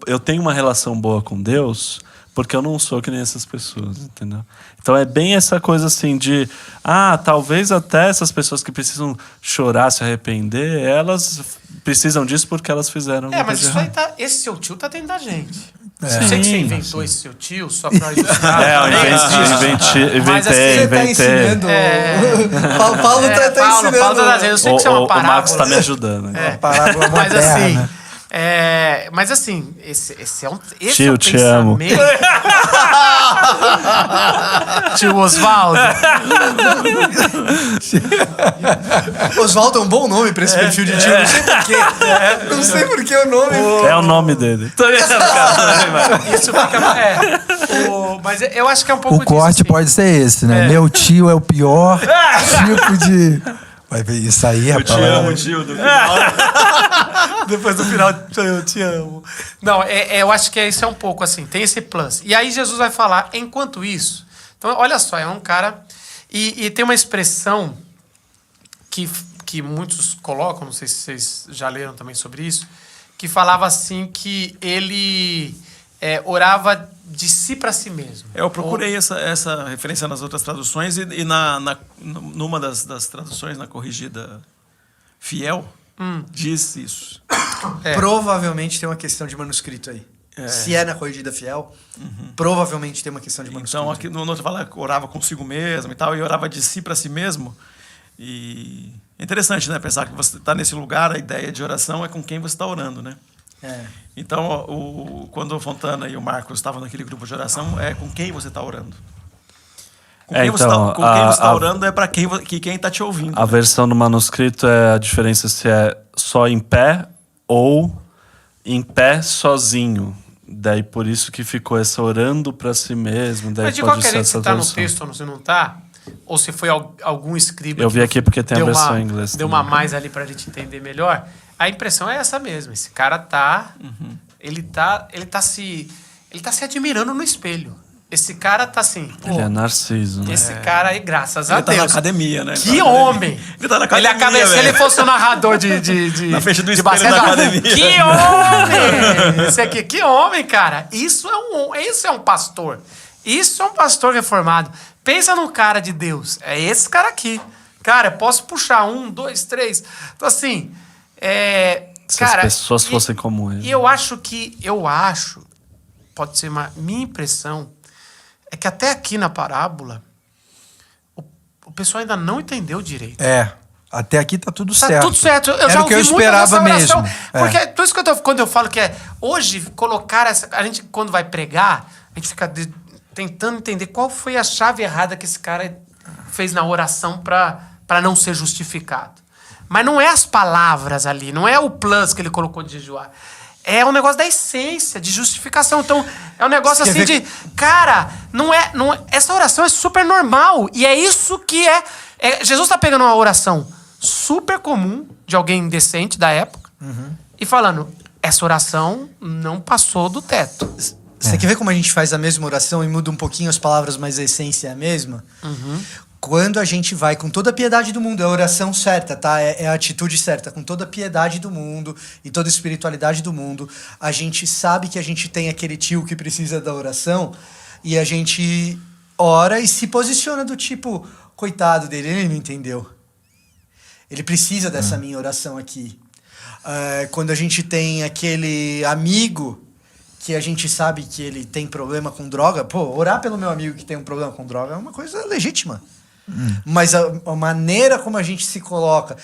eu tenho uma relação boa com Deus porque eu não sou que nem essas pessoas, entendeu? Então é bem essa coisa assim de, talvez até essas pessoas que precisam chorar, se arrepender, elas precisam disso porque elas fizeram alguma Mas coisa isso aí errada. esse seu tio tá dentro da gente. Eu Sim, sei que você inventou esse seu tio só pra ilustrar. Eu Mas assim, Você tá inventei. ensinando. Paulo tá ensinando. Paulo tá trazendo. Eu sei que isso é uma O parábola. Marcos tá me ajudando. Né? Parábola Mas moderna. assim, mas assim, esse é um Tio, é um te amo. pensamento. Tio Osvaldo. Oswaldo é um bom nome pra esse perfil de tio. Não sei porquê. Não sei porquê o nome. É o nome dele. Tô vendo, cara. Isso fica. Mas eu acho que é um pouco O corte disso, pode ser esse, né? Meu tio é o pior tipo de... Vai ver isso aí, Eu te rapaz. amo, tio. Do final. Depois do final, eu te amo. Não, eu acho que isso é um pouco assim, tem esse plus. E aí Jesus vai falar, enquanto isso... Então, olha só, é um cara... E tem uma expressão que muitos colocam, não sei se vocês já leram também sobre isso, que falava assim que ele orava de si para si mesmo. Eu procurei essa referência nas outras traduções e numa das traduções, na corrigida fiel diz isso. Provavelmente tem uma questão de manuscrito aí. Se é na Corrigida Fiel, provavelmente tem uma questão de manuscrito. Então, aqui no outro fala que orava consigo mesmo e tal, e orava de si para si mesmo. E é interessante, né? Pensar que você está nesse lugar, a ideia de oração é com quem você está orando, né? Então, quando o Fontana e o Marcos estavam naquele grupo de oração, é com quem você está orando. Com quem você está orando é para quem está te ouvindo. A versão do manuscrito é a diferença se é só em pé ou em pé sozinho. Daí por isso que ficou essa orando para si mesmo. Daí Mas de pode qualquer ser jeito, se essa tá no tradução. texto ou se não tá, ou se foi algum escriba... Eu vi aqui porque tem a deu versão em inglês Deu também. uma mais ali pra gente entender melhor. A impressão é essa mesmo. Esse cara tá... Ele tá se admirando no espelho. Esse cara tá assim... Pô, Ele é narciso, né? esse cara aí, graças a Ele tá Deus. na academia, né? Que homem! Ele tá na academia, Se ele fosse um narrador de Na frente do de espelho basquete, da fala, academia. que homem! Esse aqui, que homem, cara! Isso é um pastor. Isso é um pastor reformado. Pensa num cara de Deus. É esse cara aqui. Cara, eu posso puxar 1, 2, 3. Então, assim... Se cara, as pessoas fossem como ele. E eu acho, pode ser uma minha impressão, é que até aqui na parábola, o pessoal ainda não entendeu direito. Até aqui tá tudo Tá certo. tudo certo. Eu Era já o que ouvi eu muito dessa esperava oração. mesmo. Porque por isso que quando eu falo que hoje colocar a gente quando vai pregar, a gente fica tentando entender qual foi a chave errada que esse cara fez na oração para não ser justificado. Mas não é as palavras ali, não é o plus que ele colocou de jejuar. É um negócio da essência, de justificação. Então, é um negócio assim de... Cara, não é, essa oração é super normal. E é isso que Jesus está pegando uma oração super comum de alguém decente da época e falando, essa oração não passou do teto. Você quer ver como a gente faz a mesma oração e muda um pouquinho as palavras, mas a essência é a mesma? Quando a gente vai com toda a piedade do mundo, é a oração certa, tá? É a atitude certa, com toda a piedade do mundo e toda a espiritualidade do mundo, a gente sabe que a gente tem aquele tio que precisa da oração e a gente ora e se posiciona do tipo, coitado dele, ele não entendeu. Ele precisa dessa minha oração aqui. Quando a gente tem aquele amigo que a gente sabe que ele tem problema com droga, orar pelo meu amigo que tem um problema com droga é uma coisa legítima. Mas a maneira como a gente se coloca,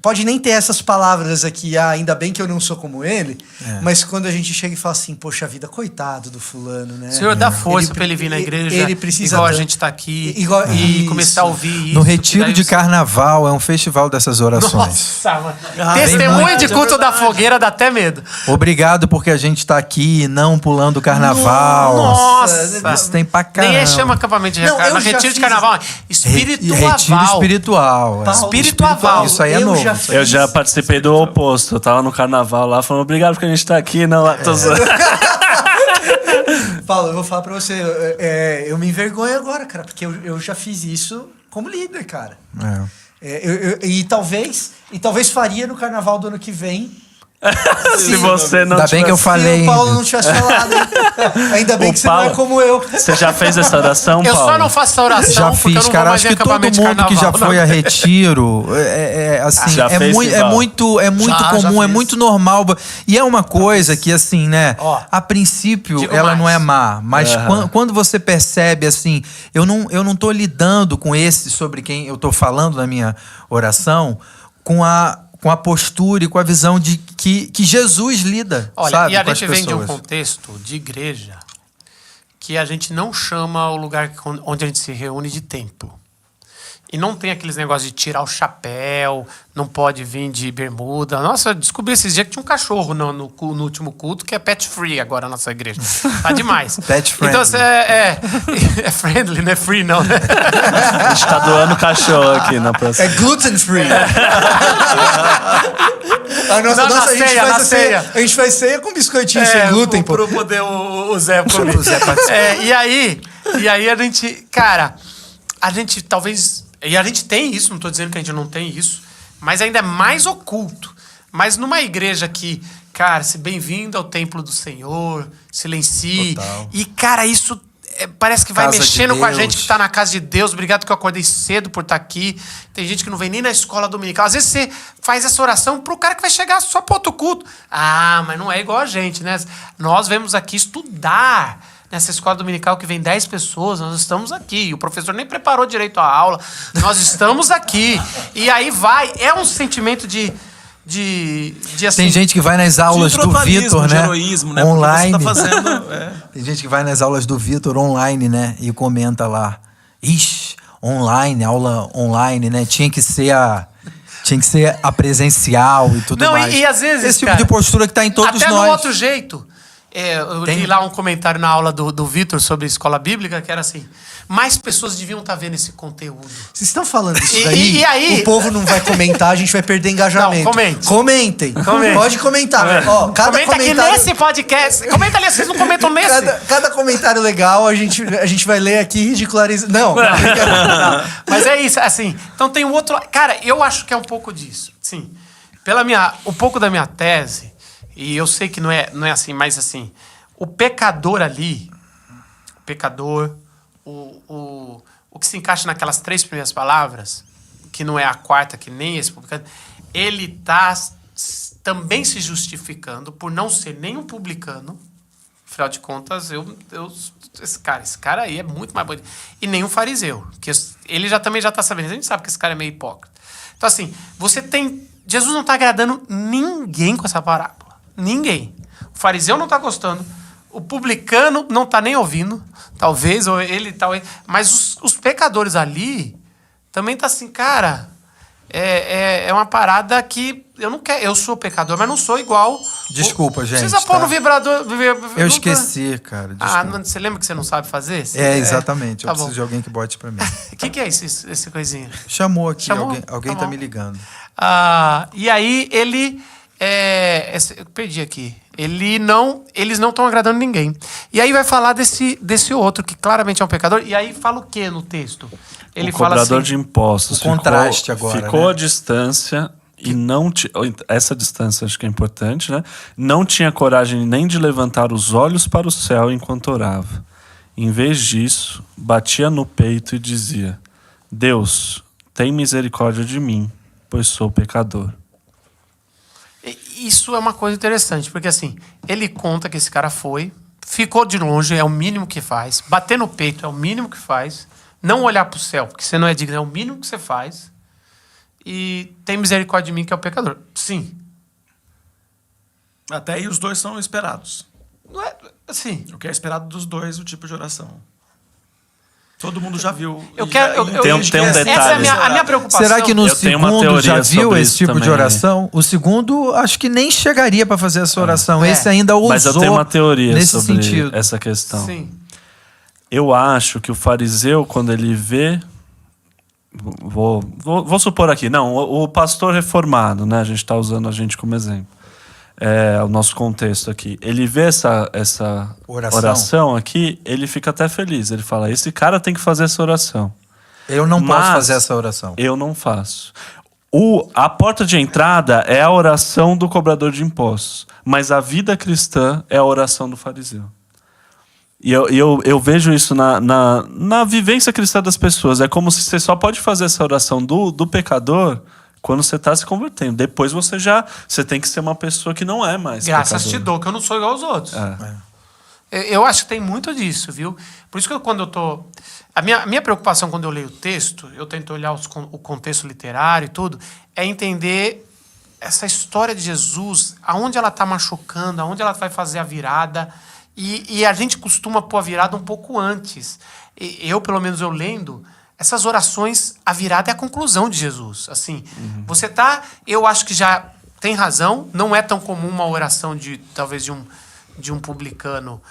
pode nem ter essas palavras aqui, ainda bem que eu não sou como ele, mas quando a gente chega e fala assim, poxa vida, coitado do fulano, né? Senhor, dá força para ele vir na igreja, ele precisa igual a gente tá aqui, e começar a ouvir isso. No retiro de carnaval, é um festival dessas orações. Nossa, mano. Testemunho de culto da fogueira dá até medo. Obrigado porque a gente tá aqui, não pulando o carnaval. Nossa. Isso tem pra caramba. Nem chama acampamento de Não, eu retiro já de fiz- carnaval. Espiritual. Retiro espiritual. Espiritual. Isso aí é novo. Eu já participei do oposto. Eu tava no carnaval lá falando, obrigado porque a gente tá aqui. Não, lá, tô zoando. Paulo, eu vou falar pra você, eu me envergonho agora, cara, porque eu já fiz isso como líder, cara. E talvez faria no carnaval do ano que vem. Se você não Ainda bem que eu tivesse- falei. Se o Paulo não tivesse falado, hein? Ainda bem O que você não é Paulo- como eu. Você já fez essa oração, Eu Paulo? só não faço essa oração Já porque eu fiz, não cara. vou mais Acho em que todo acampamento de mundo que já carnaval, foi não. a retiro, assim, Já fez, é Rival? muito Já comum, é fiz. muito normal. E é uma coisa que, assim, né? Ó, A princípio, digo ela mais. não é má. Mas Aham. quando você percebe, assim, eu não tô lidando com esse sobre quem eu tô falando na minha oração, com a postura e com a visão de que Jesus lida, Olha, sabe? e a com as gente vem de um pessoas. contexto de igreja que a gente não chama o lugar onde a gente se reúne de templo. E não tem aqueles negócios de tirar o chapéu, não pode vir de bermuda. Nossa, eu descobri esses dias que tinha um cachorro no último culto que é pet free agora na nossa igreja. Tá demais. Pet friendly. Então, é friendly, não é free não, né? A gente tá doando cachorro aqui na próxima. É gluten free. Na ceia, na ceia. A gente faz ceia com biscoitinho sem glúten, pô. Pro poder o Zé comer. E aí a gente, cara, a gente talvez... E a gente tem isso, não tô dizendo que a gente não tem isso, mas ainda é mais oculto. Mas numa igreja que, cara, se bem-vindo ao templo do Senhor, silencie. Total. E, cara, isso parece que vai Casa de mexendo com a Deus. gente que tá na casa de Deus. Obrigado que eu acordei cedo por estar aqui. Tem gente que não vem nem na escola dominical. Às vezes você faz essa oração pro cara que vai chegar só pro outro culto. Ah, mas não é igual a gente, né? Nós vemos aqui estudar nessa escola dominical que vem 10 pessoas. Nós estamos aqui. O professor nem preparou direito a aula. Nós estamos aqui. E aí vai. É um sentimento de assim, Tem gente que vai nas aulas do triunfalismo, Vitor, de né? heroísmo, né? Online. Porque você tá fazendo... Tem gente que vai nas aulas do Vitor online, né? E comenta lá. Ixi, online, aula online, né? Tinha que ser a presencial e tudo Não, mais. e às vezes, esse tipo cara, de postura que tá em todos até nós. no outro jeito. Eu li lá um comentário na aula do Vitor sobre escola bíblica que era assim: mais pessoas deviam estar vendo esse conteúdo. Vocês estão falando isso E- daí, e aí? o povo não vai comentar, a gente vai perder engajamento. Não, comente. Comentem. Comente. Pode comentar. Ó, cada Comenta aqui comentário... nesse podcast. Comenta ali, vocês não comentam nesse. Cada comentário legal a gente vai ler aqui e ridicularizar. Não, Não, mas é isso, assim. Então tem um outro. Cara, eu acho que é um pouco disso. Sim. Um pouco da minha tese, e eu sei que não é assim, mas assim, o pecador ali, o que se encaixa naquelas 3 primeiras palavras, que não é a quarta, que nem esse publicano, ele tá também se justificando por não ser nem um publicano. Afinal de contas, esse cara aí é muito mais bonito. E nem um fariseu, que ele também já está sabendo. A gente sabe que esse cara é meio hipócrita. Então, assim, Jesus não está agradando ninguém com essa parábola. Ninguém. O fariseu não está gostando. O publicano não está nem ouvindo. Talvez, ou ele talvez. Mas os pecadores ali também tá assim, cara. É uma parada que eu não quero. Eu sou pecador, mas não sou igual. Desculpa, gente. Precisa pôr tá? no vibrador. Eu esqueci, cara. Desculpa. Você lembra que você não sabe fazer? Exatamente. Tá Eu preciso bom. de alguém que bote pra mim. O que é isso, esse coisinha? Chamou aqui. Chamou? Alguém Tá tá bom. me ligando. E aí ele. Eu perdi aqui. Eles não estão agradando ninguém. E aí vai falar desse outro, que claramente é um pecador. E aí fala o que no texto? Ele O fala cobrador assim, de impostos o contraste agora, ficou né? à distância e essa distância acho que é importante, né? Não tinha coragem nem de levantar os olhos para o céu enquanto orava. Em vez disso, batia no peito e dizia: Deus, tem misericórdia de mim, pois sou pecador. Isso é uma coisa interessante, porque assim, ele conta que esse cara ficou de longe, é o mínimo que faz. Bater no peito é o mínimo que faz. Não olhar para o céu, porque você não é digno, é o mínimo que você faz. E tem misericórdia de mim, que é o pecador. Sim. Até aí os dois são esperados. Não é assim. O que é esperado dos dois, o tipo de oração. Todo mundo já viu. Eu quero. Tem um essa é detalhe. a minha preocupação. Será que no Eu tenho uma segundo teoria já viu sobre esse isso tipo de também. oração? O segundo, acho que nem chegaria para fazer essa oração. É. Esse ainda usou Mas eu tenho uma teoria nesse sobre sentido. essa questão. Sim. Eu acho que o fariseu, quando ele vê... Vou supor aqui. Não, o pastor reformado, né? A gente está usando a gente como exemplo. O nosso contexto aqui. Ele vê essa oração aqui, ele fica até feliz. Ele fala, esse cara tem que fazer essa oração. Eu não posso Mas fazer essa oração. Eu não faço. A porta de entrada é a oração do cobrador de impostos. Mas a vida cristã é a oração do fariseu. E eu vejo isso na vivência cristã das pessoas. É como se você só pode fazer essa oração do pecador quando você está se convertendo. Depois você tem que ser uma pessoa que não é mais Graças pecador. te dou, que eu não sou igual aos outros. Eu acho que tem muito disso, viu? Por isso que quando eu tô... A minha preocupação quando eu leio o texto, eu tento olhar o contexto literário e tudo, é entender essa história de Jesus, aonde ela está machucando, aonde ela vai fazer a virada. E a gente costuma pôr a virada um pouco antes. Pelo menos eu lendo, essas orações, a virada é a conclusão de Jesus. Assim, você tá... Eu acho que já tem razão, não é tão comum uma oração talvez de um publicano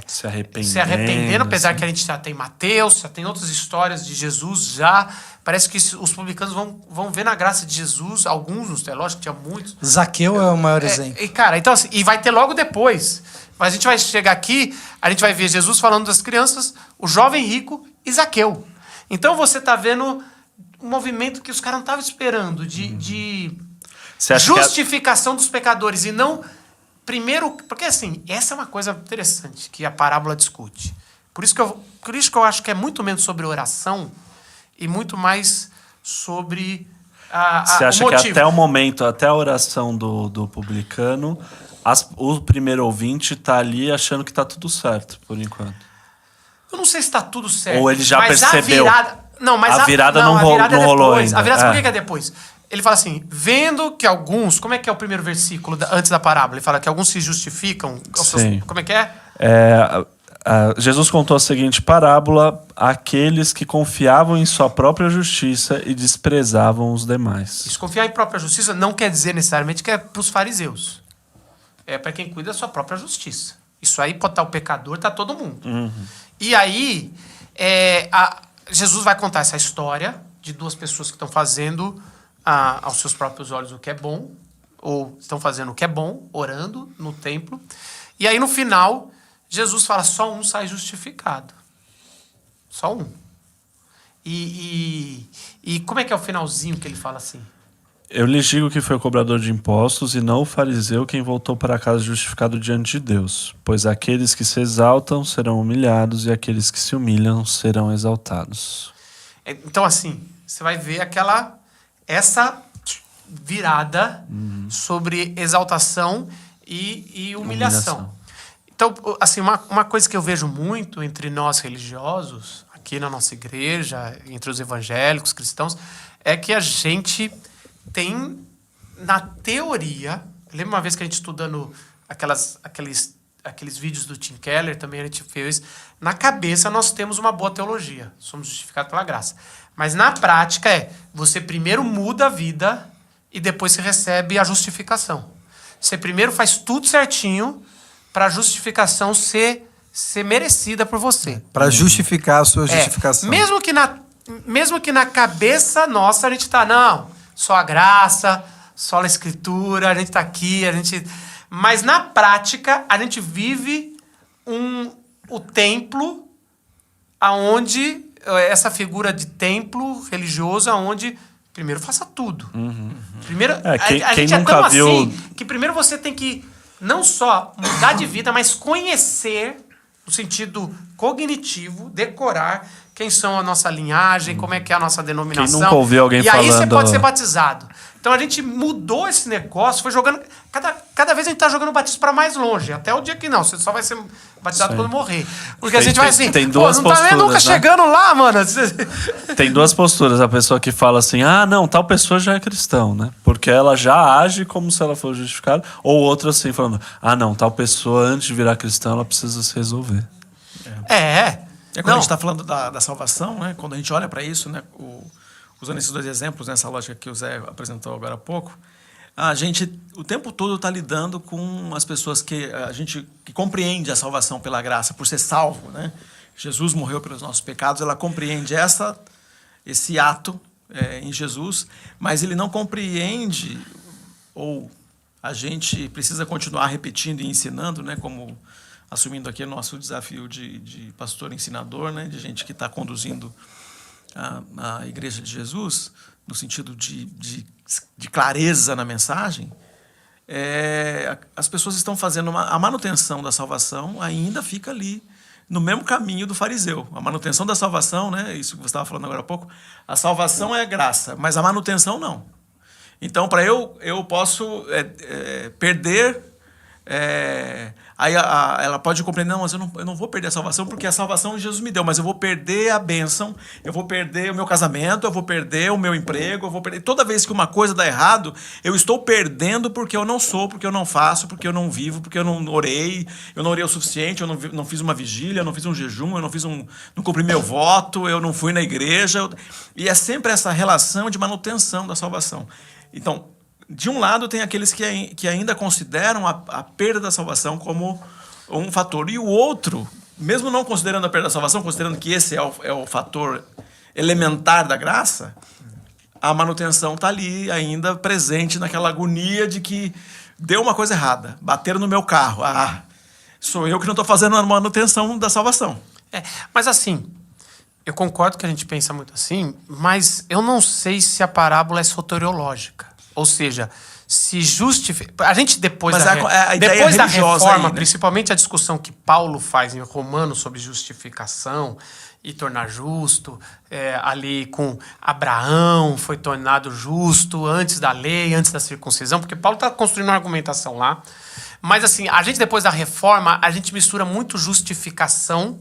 Se arrependendo. se arrependendo, apesar que a gente já tem Mateus, já tem outras histórias de Jesus já. Parece que os publicanos vão ver na graça de Jesus, alguns, é lógico que tinha muitos. Zaqueu é o maior exemplo. E, cara, então assim, e vai ter logo depois. Mas a gente vai chegar aqui, a gente vai ver Jesus falando das crianças, o jovem rico e Zaqueu. Então você tá vendo um movimento que os caras não estavam esperando, de Você acha que justificação dos pecadores. E não... Primeiro... Porque assim, essa é uma coisa interessante que a parábola discute. Por isso que eu acho que é muito menos sobre oração e muito mais sobre Você acha o que motivo. até o momento, até a oração do publicano, o primeiro ouvinte tá ali achando que tá tudo certo, por enquanto? Eu não sei se está tudo certo. Ou ele já mas percebeu? A virada não a virada é rolou depois. ainda. A virada, sabe por que é depois? Ele fala assim, vendo que alguns... Como é que é o primeiro versículo antes da parábola? Ele fala que alguns se justificam. Sim. Como é que é? Jesus contou a seguinte parábola: aqueles que confiavam em sua própria justiça e desprezavam os demais. Isso, confiar em própria justiça não quer dizer necessariamente que é para os fariseus. É para quem cuida da sua própria justiça. Isso aí pode estar o pecador, está todo mundo. E aí, Jesus vai contar essa história de duas pessoas que estão fazendo aos seus próprios olhos o que é bom, ou estão fazendo o que é bom, orando no templo. E aí, no final, Jesus fala, só um sai justificado. Só um. E como é que é o finalzinho que ele fala assim? Eu lhes digo que foi o cobrador de impostos e não o fariseu quem voltou para casa justificado diante de Deus. Pois aqueles que se exaltam serão humilhados e aqueles que se humilham serão exaltados. Então, assim, você vai ver essa virada sobre exaltação e humilhação. Então, assim, uma coisa que eu vejo muito entre nós religiosos, aqui na nossa igreja, entre os evangélicos, cristãos, é que a gente tem, na teoria... Lembra uma vez que a gente estudando aqueles vídeos do Tim Keller, também a gente fez... Na cabeça, nós temos uma boa teologia. Somos justificados pela graça. Mas na prática você primeiro muda a vida e depois você recebe a justificação. Você primeiro faz tudo certinho para a justificação ser merecida por você. Para justificar a sua justificação. Mesmo que na cabeça nossa a gente tá, não, só a graça, só a escritura, a gente tá aqui, mas na prática a gente vive o templo aonde essa figura de templo religioso aonde primeiro faça tudo. Primeiro a quem gente nunca é tão viu... assim que primeiro você tem que não só mudar de vida, mas conhecer no sentido cognitivo, decorar quem são a nossa linhagem, como é que é a nossa denominação. Quem nunca ouviu alguém falando... E aí você pode ser batizado. Então a gente mudou esse negócio, foi jogando... Cada vez a gente tá jogando o batismo para mais longe. Até o dia que não, você só vai ser batizado quando morrer. Porque a gente vai assim... Tem duas não tá posturas, nunca né? chegando lá, mano. Tem duas posturas. A pessoa que fala assim, não, tal pessoa já é cristão, né? Porque ela já age como se ela fosse justificada. Ou outra assim, falando, não, tal pessoa antes de virar cristão, ela precisa se resolver. Quando a gente está falando da salvação, né? Quando a gente olha para isso, né? Usando esses dois exemplos, nessa lógica que o Zé apresentou agora há pouco, a gente o tempo todo está lidando com as pessoas que compreende a salvação pela graça, por ser salvo, né? Jesus morreu pelos nossos pecados, ela compreende esse ato em Jesus, mas ele não compreende, ou a gente precisa continuar repetindo e ensinando, né? Como assumindo aqui o nosso desafio de pastor ensinador, né? De gente que está conduzindo a Igreja de Jesus, no sentido de clareza na mensagem, as pessoas estão fazendo a manutenção da salvação, ainda fica ali, no mesmo caminho do fariseu. A manutenção da salvação, né? Isso que você estava falando agora há pouco, a salvação é graça, mas a manutenção não. Então, para eu posso perder... Aí ela pode compreender, não, mas eu não vou perder a salvação, porque a salvação Jesus me deu, mas eu vou perder a bênção, eu vou perder o meu casamento, eu vou perder o meu emprego, eu vou perder... Toda vez que uma coisa dá errado, eu estou perdendo porque eu não sou, porque eu não faço, porque eu não vivo, porque eu não orei o suficiente, eu não fiz uma vigília, eu não fiz um jejum, eu não cumpri meu voto, eu não fui na igreja. E é sempre essa relação de manutenção da salvação. Então, de um lado, tem aqueles que ainda consideram a perda da salvação como um fator. E o outro, mesmo não considerando a perda da salvação, considerando que esse é o fator elementar da graça, a manutenção está ali ainda presente naquela agonia de que deu uma coisa errada, bateram no meu carro. Sou eu que não estou fazendo a manutenção da salvação. Mas assim, eu concordo que a gente pensa muito assim, mas eu não sei se a parábola é soteriológica. Ou seja, se justifica. A gente depois Mas a ideia depois da religiosa reforma, aí, né? principalmente a discussão que Paulo faz em Romanos sobre justificação e tornar justo, ali com Abraão foi tornado justo antes da lei, antes da circuncisão, porque Paulo está construindo uma argumentação lá. Mas assim, a gente depois da reforma, a gente mistura muito justificação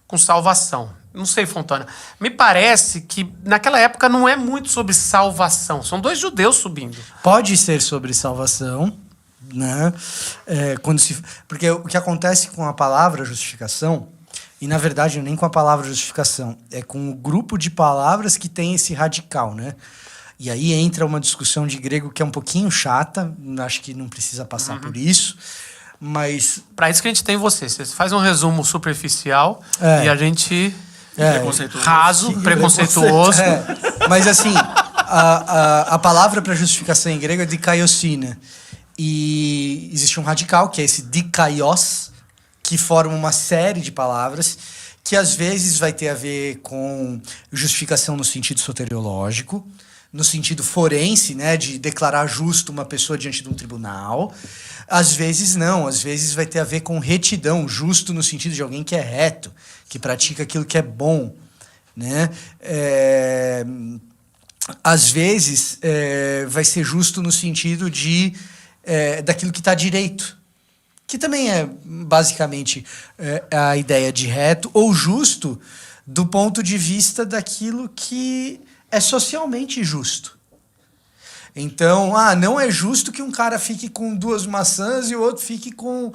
com salvação. Não sei, Fontana. Me parece que naquela época não é muito sobre salvação. São dois judeus subindo. Pode ser sobre salvação, né? Porque o que acontece com a palavra justificação, e na verdade nem com a palavra justificação, é com o grupo de palavras que tem esse radical, né? E aí entra uma discussão de grego que é um pouquinho chata, acho que não precisa passar por isso, mas... Para isso que a gente tem você. Você faz um resumo superficial e a gente... raso, preconceituoso. Mas assim, a palavra para justificação em grego é dikaiosina. E existe um radical, que é esse dikaios, que forma uma série de palavras que às vezes vai ter a ver com justificação no sentido soteriológico, no sentido forense, né, de declarar justo uma pessoa diante de um tribunal. Às vezes não, às vezes vai ter a ver com retidão, justo no sentido de alguém que é reto, que pratica aquilo que é bom, né? Às vezes vai ser justo no sentido de daquilo que está direito, que também é basicamente a ideia de reto, ou justo do ponto de vista daquilo que é socialmente justo. Então, não é justo que um cara fique com 2 maçãs e o outro fique com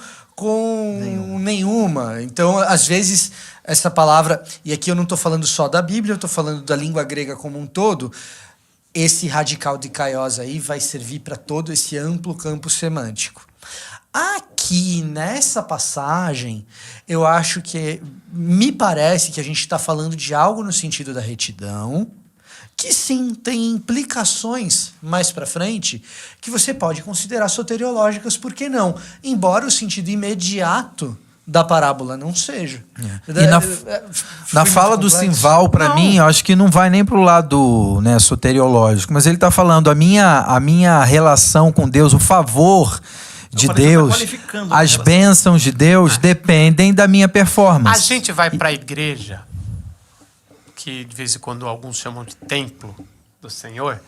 nenhuma. Então, às vezes, essa palavra, e aqui eu não estou falando só da Bíblia, eu estou falando da língua grega como um todo, esse radical dikaios aí vai servir para todo esse amplo campo semântico. Aqui, nessa passagem, eu acho que, me parece que a gente está falando de algo no sentido da retidão, que sim, tem implicações mais para frente que você pode considerar soteriológicas, por que não? Embora o sentido imediato da parábola não seja. E na fala do Simval, para mim, eu acho que não vai nem pro lado, né, soteriológico, mas ele está falando a minha relação com Deus, o favor de Deus, as bênçãos de Deus dependem da minha performance. A gente vai para a igreja, que de vez em quando alguns chamam de templo do Senhor,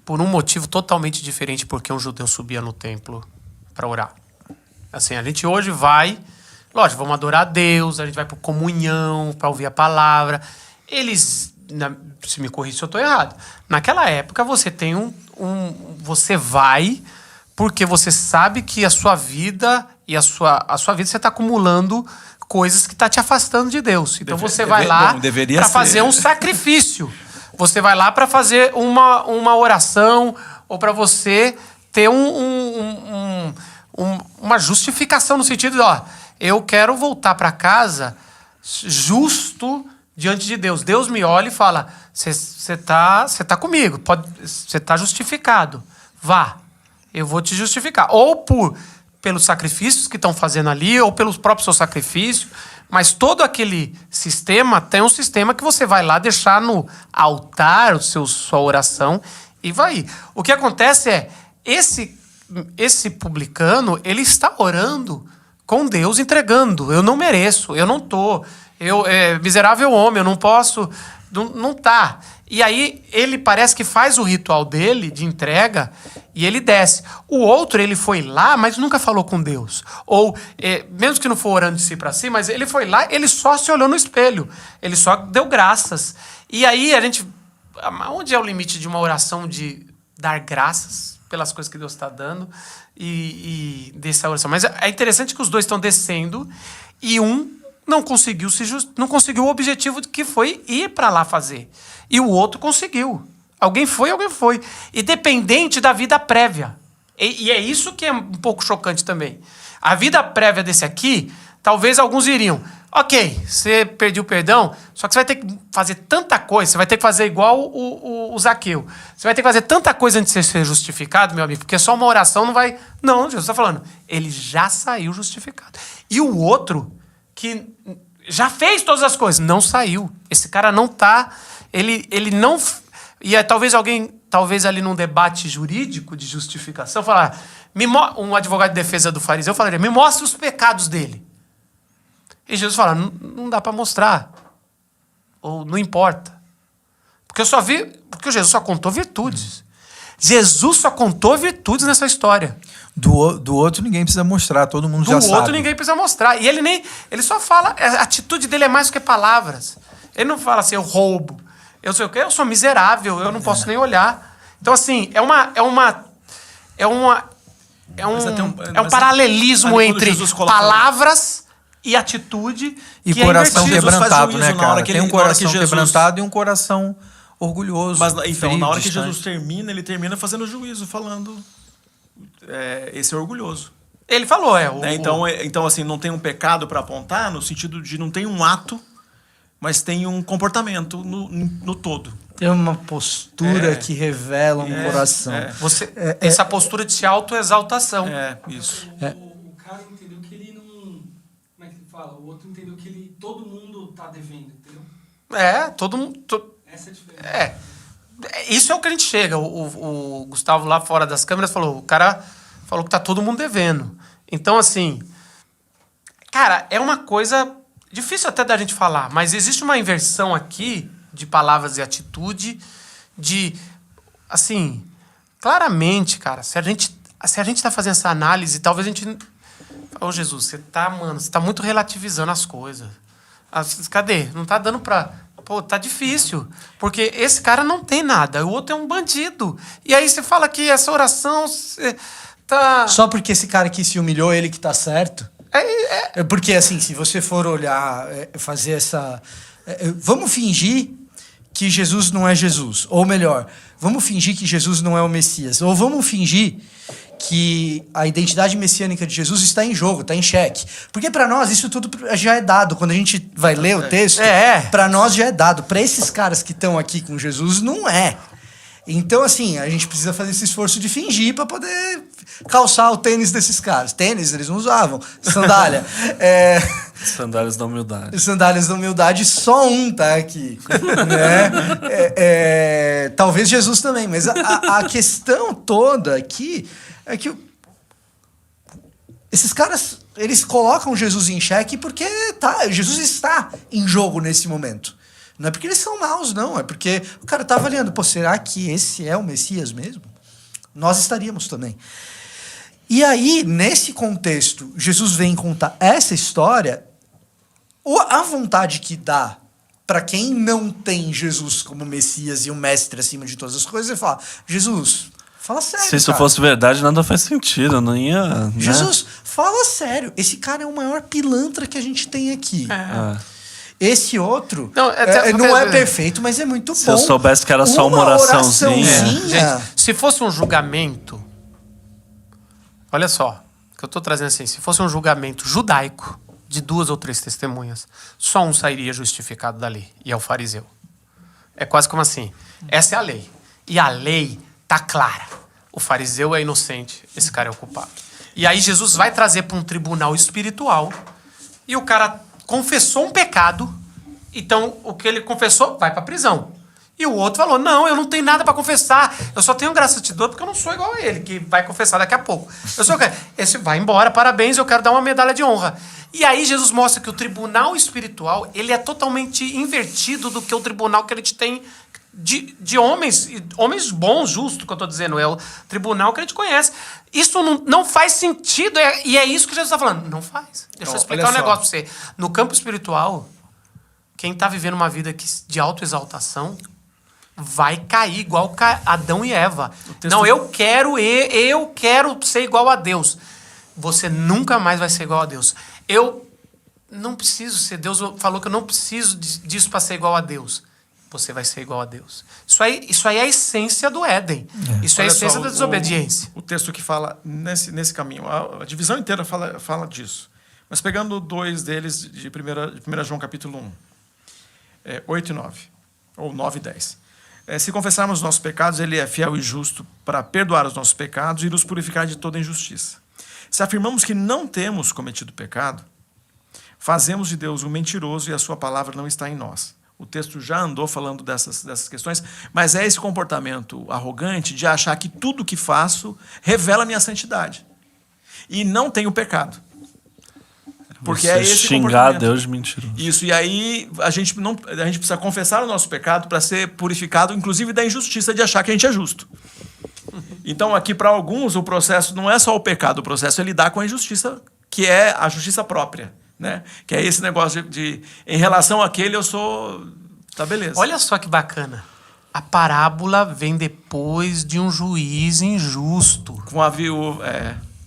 por um motivo totalmente diferente, porque um judeu subia no templo para orar. Assim, a gente hoje vai, lógico, vamos adorar a Deus, a gente vai para comunhão, para ouvir a palavra. Eles, se me corrija se eu estou errado, naquela época você tem você vai porque você sabe que a sua vida e a sua vida você está acumulando coisas que tá te afastando de Deus. Então você vai lá para fazer um sacrifício. Você vai lá para fazer uma oração ou para você ter uma justificação no sentido de, eu quero voltar para casa justo diante de Deus. Deus me olha e fala, você tá comigo, você tá justificado. Vá, eu vou te justificar. Ou pelos sacrifícios que estão fazendo ali, ou pelo próprio seu sacrifício, mas todo aquele sistema tem um sistema que você vai lá deixar no altar sua oração e vai. O que acontece é, esse publicano, ele está orando com Deus, entregando. Eu não mereço, eu não tô, miserável homem, eu não posso, não tá. E aí ele parece que faz o ritual dele de entrega e ele desce. O outro, ele foi lá, mas nunca falou com Deus. Ou, mesmo que não for orando de si para si, mas ele foi lá, ele só se olhou no espelho. Ele só deu graças. E aí onde é o limite de uma oração de dar graças pelas coisas que Deus está dando e dessa oração? Mas é interessante que os dois estão descendo e não conseguiu o objetivo que foi ir para lá fazer. E o outro conseguiu. Alguém foi. Independente da vida prévia. E é isso que é um pouco chocante também. A vida prévia desse aqui, talvez alguns iriam. Ok, você perdeu o perdão, só que você vai ter que fazer tanta coisa, você vai ter que fazer igual o Zaqueu. Você vai ter que fazer tanta coisa antes de ser justificado, meu amigo, porque só uma oração não vai... Não, Jesus está falando. Ele já saiu justificado. E o outro, que já fez todas as coisas, não saiu. Esse cara não tá... Ele não... E talvez alguém talvez ali num debate jurídico de justificação, falar, um advogado de defesa do fariseu falaria, me mostre os pecados dele. E Jesus fala, não dá para mostrar. Ou não importa. Porque Jesus só contou virtudes. Jesus só contou virtudes nessa história. Do outro ninguém precisa mostrar, todo mundo já sabe. Do outro ninguém precisa mostrar. E ele só fala, a atitude dele é mais do que palavras. Ele não fala assim, eu roubo, eu sei o quê, eu sou miserável, eu não posso nem olhar. Então, assim, é um paralelismo entre palavras e atitude e que coração é invertido. quebrantado, né, cara? Tem um coração quebrantado e um coração orgulhoso. Mas então, frio, na hora que distante. Jesus termina, ele termina fazendo juízo, falando esse é orgulhoso. Ele falou, Então, assim, não tem um pecado para apontar, no sentido de não tem um ato, mas tem um comportamento no todo. Tem uma postura que revela um coração. Essa postura de autoexaltação. Isso. O cara entendeu que ele não... Como é que ele fala? O outro entendeu que todo mundo tá devendo, entendeu? Todo mundo... Essa é a diferença. Isso é o que a gente chega. O Gustavo lá fora das câmeras falou, o cara falou que tá todo mundo devendo. Então, assim, cara, é uma coisa difícil até da gente falar, mas existe uma inversão aqui de palavras e atitude, assim, claramente, cara, se a gente tá fazendo essa análise, talvez a gente... Jesus, você tá muito relativizando as coisas. Cadê? Não tá dando pra... tá difícil. Porque esse cara não tem nada, o outro é um bandido. E aí você fala que essa oração tá... Só porque esse cara aqui se humilhou, ele que tá certo? Porque, assim, se você for olhar, fazer essa... vamos fingir que Jesus não é Jesus. Ou melhor, vamos fingir que Jesus não é o Messias. Ou vamos fingir que a identidade messiânica de Jesus está em jogo, está em xeque. Porque para nós isso tudo já é dado. Quando a gente vai ler o texto, para nós já é dado. Para esses caras que estão aqui com Jesus, não é. Então, assim, a gente precisa fazer esse esforço de fingir para poder calçar o tênis desses caras. Tênis eles não usavam, sandália. Sandálias da humildade. Sandálias da humildade, só um tá aqui. Né? Talvez Jesus também, mas a questão toda aqui é que esses caras, eles colocam Jesus em xeque porque Jesus está em jogo nesse momento. Não é porque eles são maus, não. É porque o cara tá avaliando, será que esse é o Messias mesmo? Nós estaríamos também. E aí, nesse contexto, Jesus vem contar essa história, a vontade que dá para quem não tem Jesus como Messias e o mestre acima de todas as coisas, é falar, Jesus, fala sério, Se isso fosse verdade, nada faz sentido, não ia... Né? Jesus, fala sério, esse cara é o maior pilantra que a gente tem aqui. Esse outro não é perfeito, mas é muito bom. Se eu soubesse que era só uma oraçãozinha. Gente, se fosse um julgamento... Olha só, o que eu estou trazendo assim. Se fosse um julgamento judaico de 2 ou 3 testemunhas, só um sairia justificado da lei, e é o fariseu. É quase como assim. Essa é a lei. E a lei tá clara. O fariseu é inocente, esse cara é o culpado. E aí Jesus vai trazer para um tribunal espiritual e o cara... confessou um pecado, então o que ele confessou vai para prisão. E o outro falou, não, eu não tenho nada para confessar, eu só tenho graça de dor porque eu não sou igual a ele, que vai confessar daqui a pouco. Esse vai embora, parabéns, eu quero dar uma medalha de honra. E aí Jesus mostra que o tribunal espiritual, ele é totalmente invertido do que o tribunal que a gente tem de homens bons, justos, que eu estou dizendo, é o tribunal que a gente conhece. Isso não faz sentido, e é isso que Jesus está falando. Não faz. Deixa eu explicar um negócio para você. No campo espiritual, quem está vivendo uma vida de autoexaltação vai cair igual Adão e Eva. Não, eu quero ser igual a Deus. Você nunca mais vai ser igual a Deus. Eu não preciso ser. Deus falou que eu não preciso disso para ser igual a Deus. Você vai ser igual a Deus. Isso aí é a essência do Éden. Isso é a essência da desobediência. O texto que fala nesse caminho, a divisão inteira fala disso. Mas pegando 2 deles de 1 João capítulo 1, 8 e 9, ou 9 e 10. Se confessarmos os nossos pecados, ele é fiel e justo para perdoar os nossos pecados e nos purificar de toda injustiça. Se afirmamos que não temos cometido pecado, fazemos de Deus um mentiroso e a sua palavra não está em nós. O texto já andou falando dessas questões, mas é esse comportamento arrogante de achar que tudo que faço revela a minha santidade. E não tem o pecado. Porque Você é esse xingar comportamento. Deus de mentiroso. Isso, e aí a gente precisa confessar o nosso pecado para ser purificado, inclusive da injustiça de achar que a gente é justo. Então, aqui, para alguns, o processo não é só o pecado, o processo é lidar com a injustiça, que é a justiça própria, né? Que é esse negócio de em relação àquele eu sou... Tá, beleza. Olha só que bacana. A parábola vem depois de um juiz injusto. Com a viúva...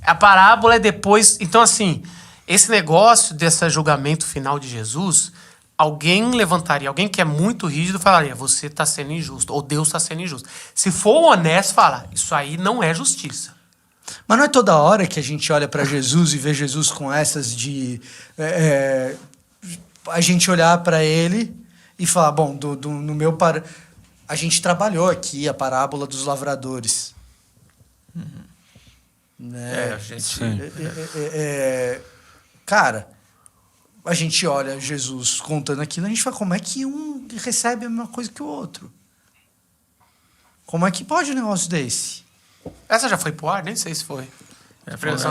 A parábola é depois... Então, assim, esse negócio desse julgamento final de Jesus, alguém levantaria, alguém que é muito rígido falaria, você está sendo injusto, ou Deus está sendo injusto. Se for honesto, fala, isso aí não é justiça. Mas não é toda hora que a gente olha para Jesus e vê Jesus com essas de... a gente olhar para ele e falar, bom, no meu... A gente trabalhou aqui a parábola dos lavradores. Né? a gente... Sim. Cara, a gente olha Jesus contando aquilo, a gente fala, como é que um recebe a mesma coisa que o outro? Como é que pode um negócio desse? Essa já foi pro ar? Nem sei se foi.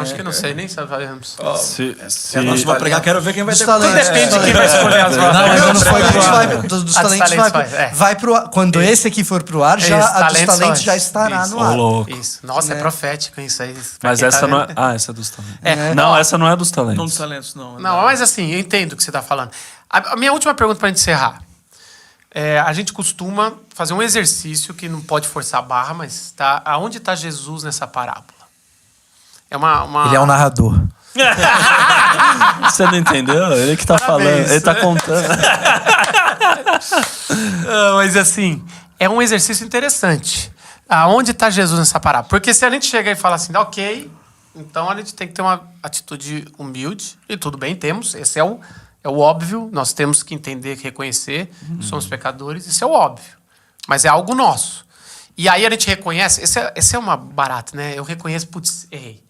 Acho que não sei, nem sabemos. Se Nós vamos pregar, quero ver quem vai Dos ter... talentos. Depende de quem vai escolher as Não, vozes. mas não foi pro ar. Dos A talentos talentos vai pro ar. Quando esse aqui for pro ar, já, Isso, a dos talentos talentos vai. já estará Isso. no ar. louco. Isso. Nossa, é Né? profético isso aí. Mas essa não é... Ah, essa é dos talentos. É. Não, essa não é dos Não talentos. dos talentos, não. Não, mas assim, eu entendo o que você está falando. A minha última pergunta para gente encerrar. A gente costuma fazer um exercício que não pode forçar a barra, mas tá, aonde está Jesus nessa parábola? Ele é um narrador. Você não entendeu? Ele que tá Parabéns. falando, ele tá contando. Mas assim, é um exercício interessante. Aonde está Jesus nessa parábola? Porque se a gente chegar e falar assim, ok, então a gente tem que ter uma atitude humilde, e tudo bem, temos, esse é o óbvio, nós temos que entender, reconhecer, somos pecadores, isso é o óbvio. Mas é algo nosso. E aí a gente reconhece, esse é uma barata, né? Eu reconheço, putz, errei.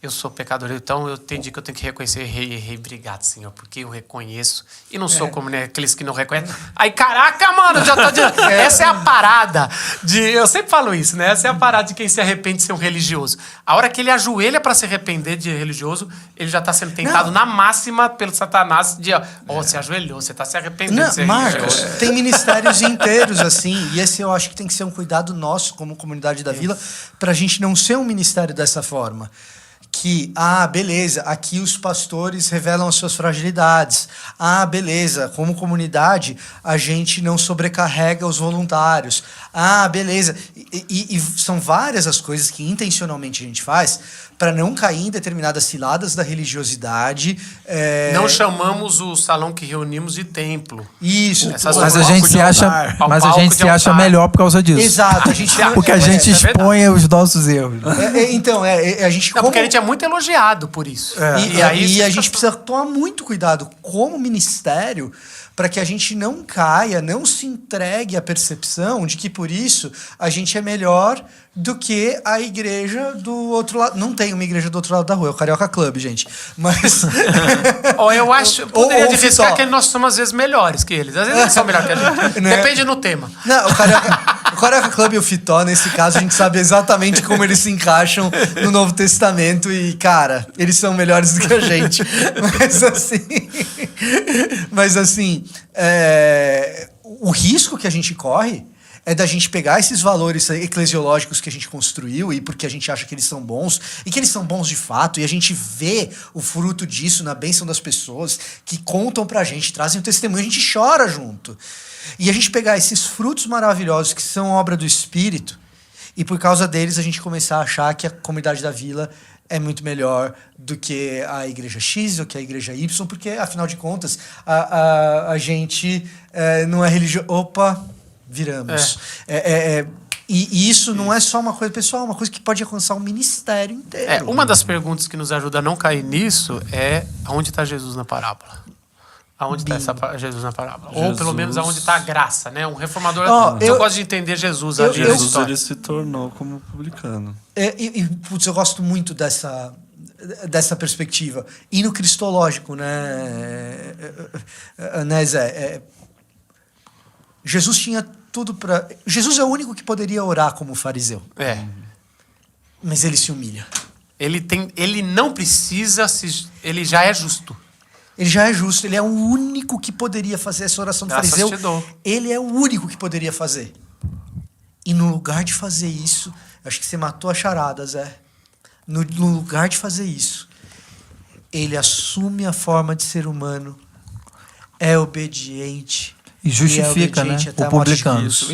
Eu sou pecador, então eu entendi que eu tenho que reconhecer, errei, obrigado, Senhor, porque eu reconheço e não sou como aqueles que não reconhecem. Aí, caraca, mano, já tô dizendo. Essa é a parada eu sempre falo isso, né? Essa é a parada de quem se arrepende de ser um religioso. A hora que ele ajoelha para se arrepender de religioso, ele já tá sendo tentado na máxima pelo Satanás de, você ajoelhou, você tá se arrependendo de ser Marcos, religioso. tem ministérios inteiros assim, e esse eu acho que tem que ser um cuidado nosso como comunidade da Vila, pra gente não ser um ministério dessa forma. Que, beleza, aqui os pastores revelam as suas fragilidades. Beleza, como comunidade, a gente não sobrecarrega os voluntários. Beleza. E são várias as coisas que intencionalmente a gente faz para não cair em determinadas ciladas da religiosidade. Não chamamos o salão que reunimos de templo. Isso. Essas Mas a palco gente de se acha, altar. mas a Palco gente de se acha altar. melhor por causa disso. Exato. A gente Porque a gente é verdade. expõe os nossos erros. Então, a gente... Não, porque a gente é muito elogiado por isso. E aí a gente precisa tomar muito cuidado como ministério para que a gente não caia, não se entregue à percepção de que por isso a gente é melhor do que a igreja do outro lado. Não tem uma igreja do outro lado da rua, é o Carioca Club, gente. Mas... Eu acho, poderia ou diversificar Fitó. que nós somos às vezes melhores que eles. Às vezes eles são melhores que a gente. Né? Depende do tema. Não, o Carioca Club e o Fitó, nesse caso, a gente sabe exatamente como eles se encaixam no Novo Testamento e, cara, eles são melhores do que a gente. Mas assim, o risco que a gente corre é da gente pegar esses valores eclesiológicos que a gente construiu e porque a gente acha que eles são bons e que eles são bons de fato e a gente vê o fruto disso na bênção das pessoas que contam pra gente, trazem o testemunho, a gente chora junto. E a gente pegar esses frutos maravilhosos que são obra do Espírito e por causa deles a gente começar a achar que a comunidade da Vila é muito melhor do que a igreja X ou que a igreja Y, porque afinal de contas a gente não é religioso. Opa, viramos. E isso não é só uma coisa pessoal, é uma coisa que pode alcançar um ministério inteiro. Uma das perguntas que nos ajuda a não cair nisso é aonde está Jesus na parábola? Aonde está Jesus na parábola? Ou pelo menos aonde está a graça, né? Um reformador eu gosto de entender Jesus. Jesus ele se tornou como publicano. Putz, eu gosto muito dessa perspectiva. E no cristológico, né, Zé? Jesus tinha tudo para... Jesus é o único que poderia orar como fariseu. Mas ele se humilha. Ele não precisa, ele já é justo. Ele já é justo, ele é o único que poderia fazer essa oração do Graças fariseu. te dou. Ele é o único que poderia fazer. E no lugar de fazer isso, acho que você matou a charada, Zé. No lugar de fazer isso, ele assume a forma de ser humano, é obediente. E justifica, né? Até O a morte de publicano. Cristo.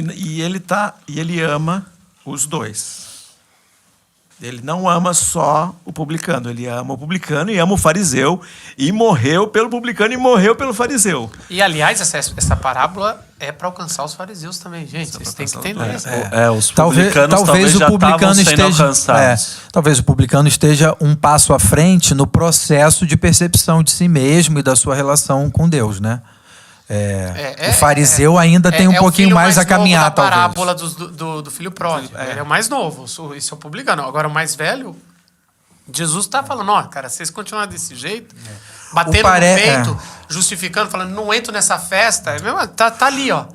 E ele ama os dois. Ele não ama só o publicano, ele ama o publicano e ama o fariseu, e morreu pelo publicano e morreu pelo fariseu. E, aliás, essa parábola é para alcançar os fariseus também, gente. Vocês têm que entender isso. Os publicanos Talvez o já publicano estavam sendo esteja, alcançados. talvez o publicano esteja um passo à frente no processo de percepção de si mesmo e da sua relação com Deus, né? O fariseu ainda tem um pouquinho mais a caminhar, da talvez. parábola do filho pródigo. Ele é o mais novo, isso é o publicano. Agora, o mais velho, Jesus está falando, ó, cara, vocês continuarem desse jeito, batendo no peito, justificando, falando, não entro nessa festa, tá ali, ó.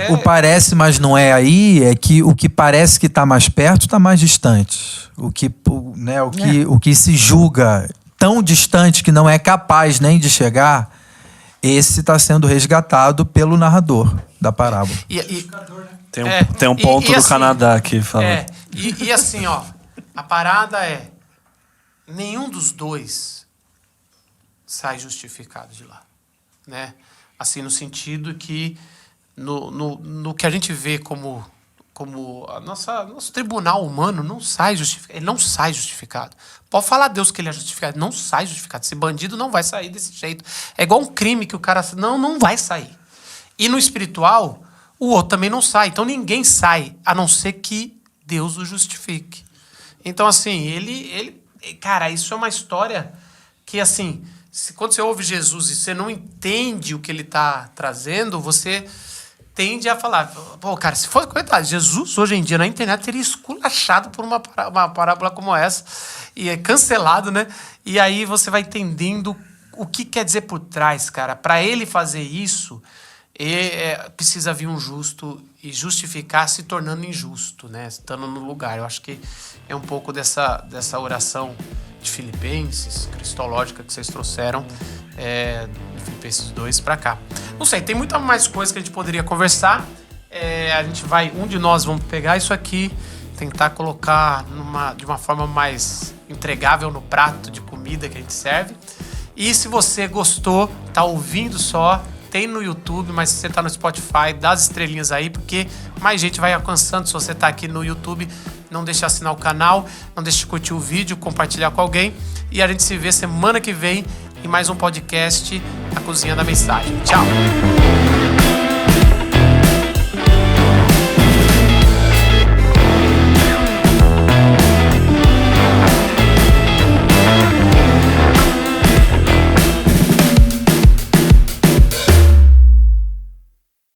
O parece, mas não é aí, é que o que parece que está mais perto está mais distante. O que se julga tão distante que não é capaz nem de chegar, esse está sendo resgatado pelo narrador da parábola. Tem um ponto do assim, Canadá aqui falando. E assim, ó, a parada é, nenhum dos dois sai justificado de lá, né? Assim, no sentido que no que a gente vê como nosso tribunal humano não sai justificado. Ele não sai justificado. Pode falar a Deus que ele é justificado. Não sai justificado. Esse bandido não vai sair desse jeito. É igual um crime que o cara... Não vai sair. E no espiritual, o outro também não sai. Então ninguém sai, a não ser que Deus o justifique. Então, assim, cara, isso é uma história que, assim, quando você ouve Jesus e você não entende o que ele está trazendo, você tende a falar, pô, cara, se fosse coitado, Jesus hoje em dia na internet teria esculachado por uma parábola como essa, e é cancelado, né? E aí você vai entendendo o que quer dizer por trás, cara. Para ele fazer isso, precisa vir um justo e justificar se tornando injusto, né? Estando no lugar. Eu acho que é um pouco dessa oração de Filipenses, cristológica, que vocês trouxeram, de Filipenses 2 para cá. Não sei, tem muita mais coisa que a gente poderia conversar. Um de nós vamos pegar isso aqui, tentar colocar de uma forma mais entregável no prato de comida que a gente serve. E se você gostou, tá ouvindo só, tem no YouTube, mas se você tá no Spotify, dá as estrelinhas aí, porque mais gente vai alcançando. Se você tá aqui no YouTube, não deixe de assinar o canal, não deixe de curtir o vídeo, compartilhar com alguém. E a gente se vê semana que vem em mais um podcast, A Cozinha da Mensagem. Tchau!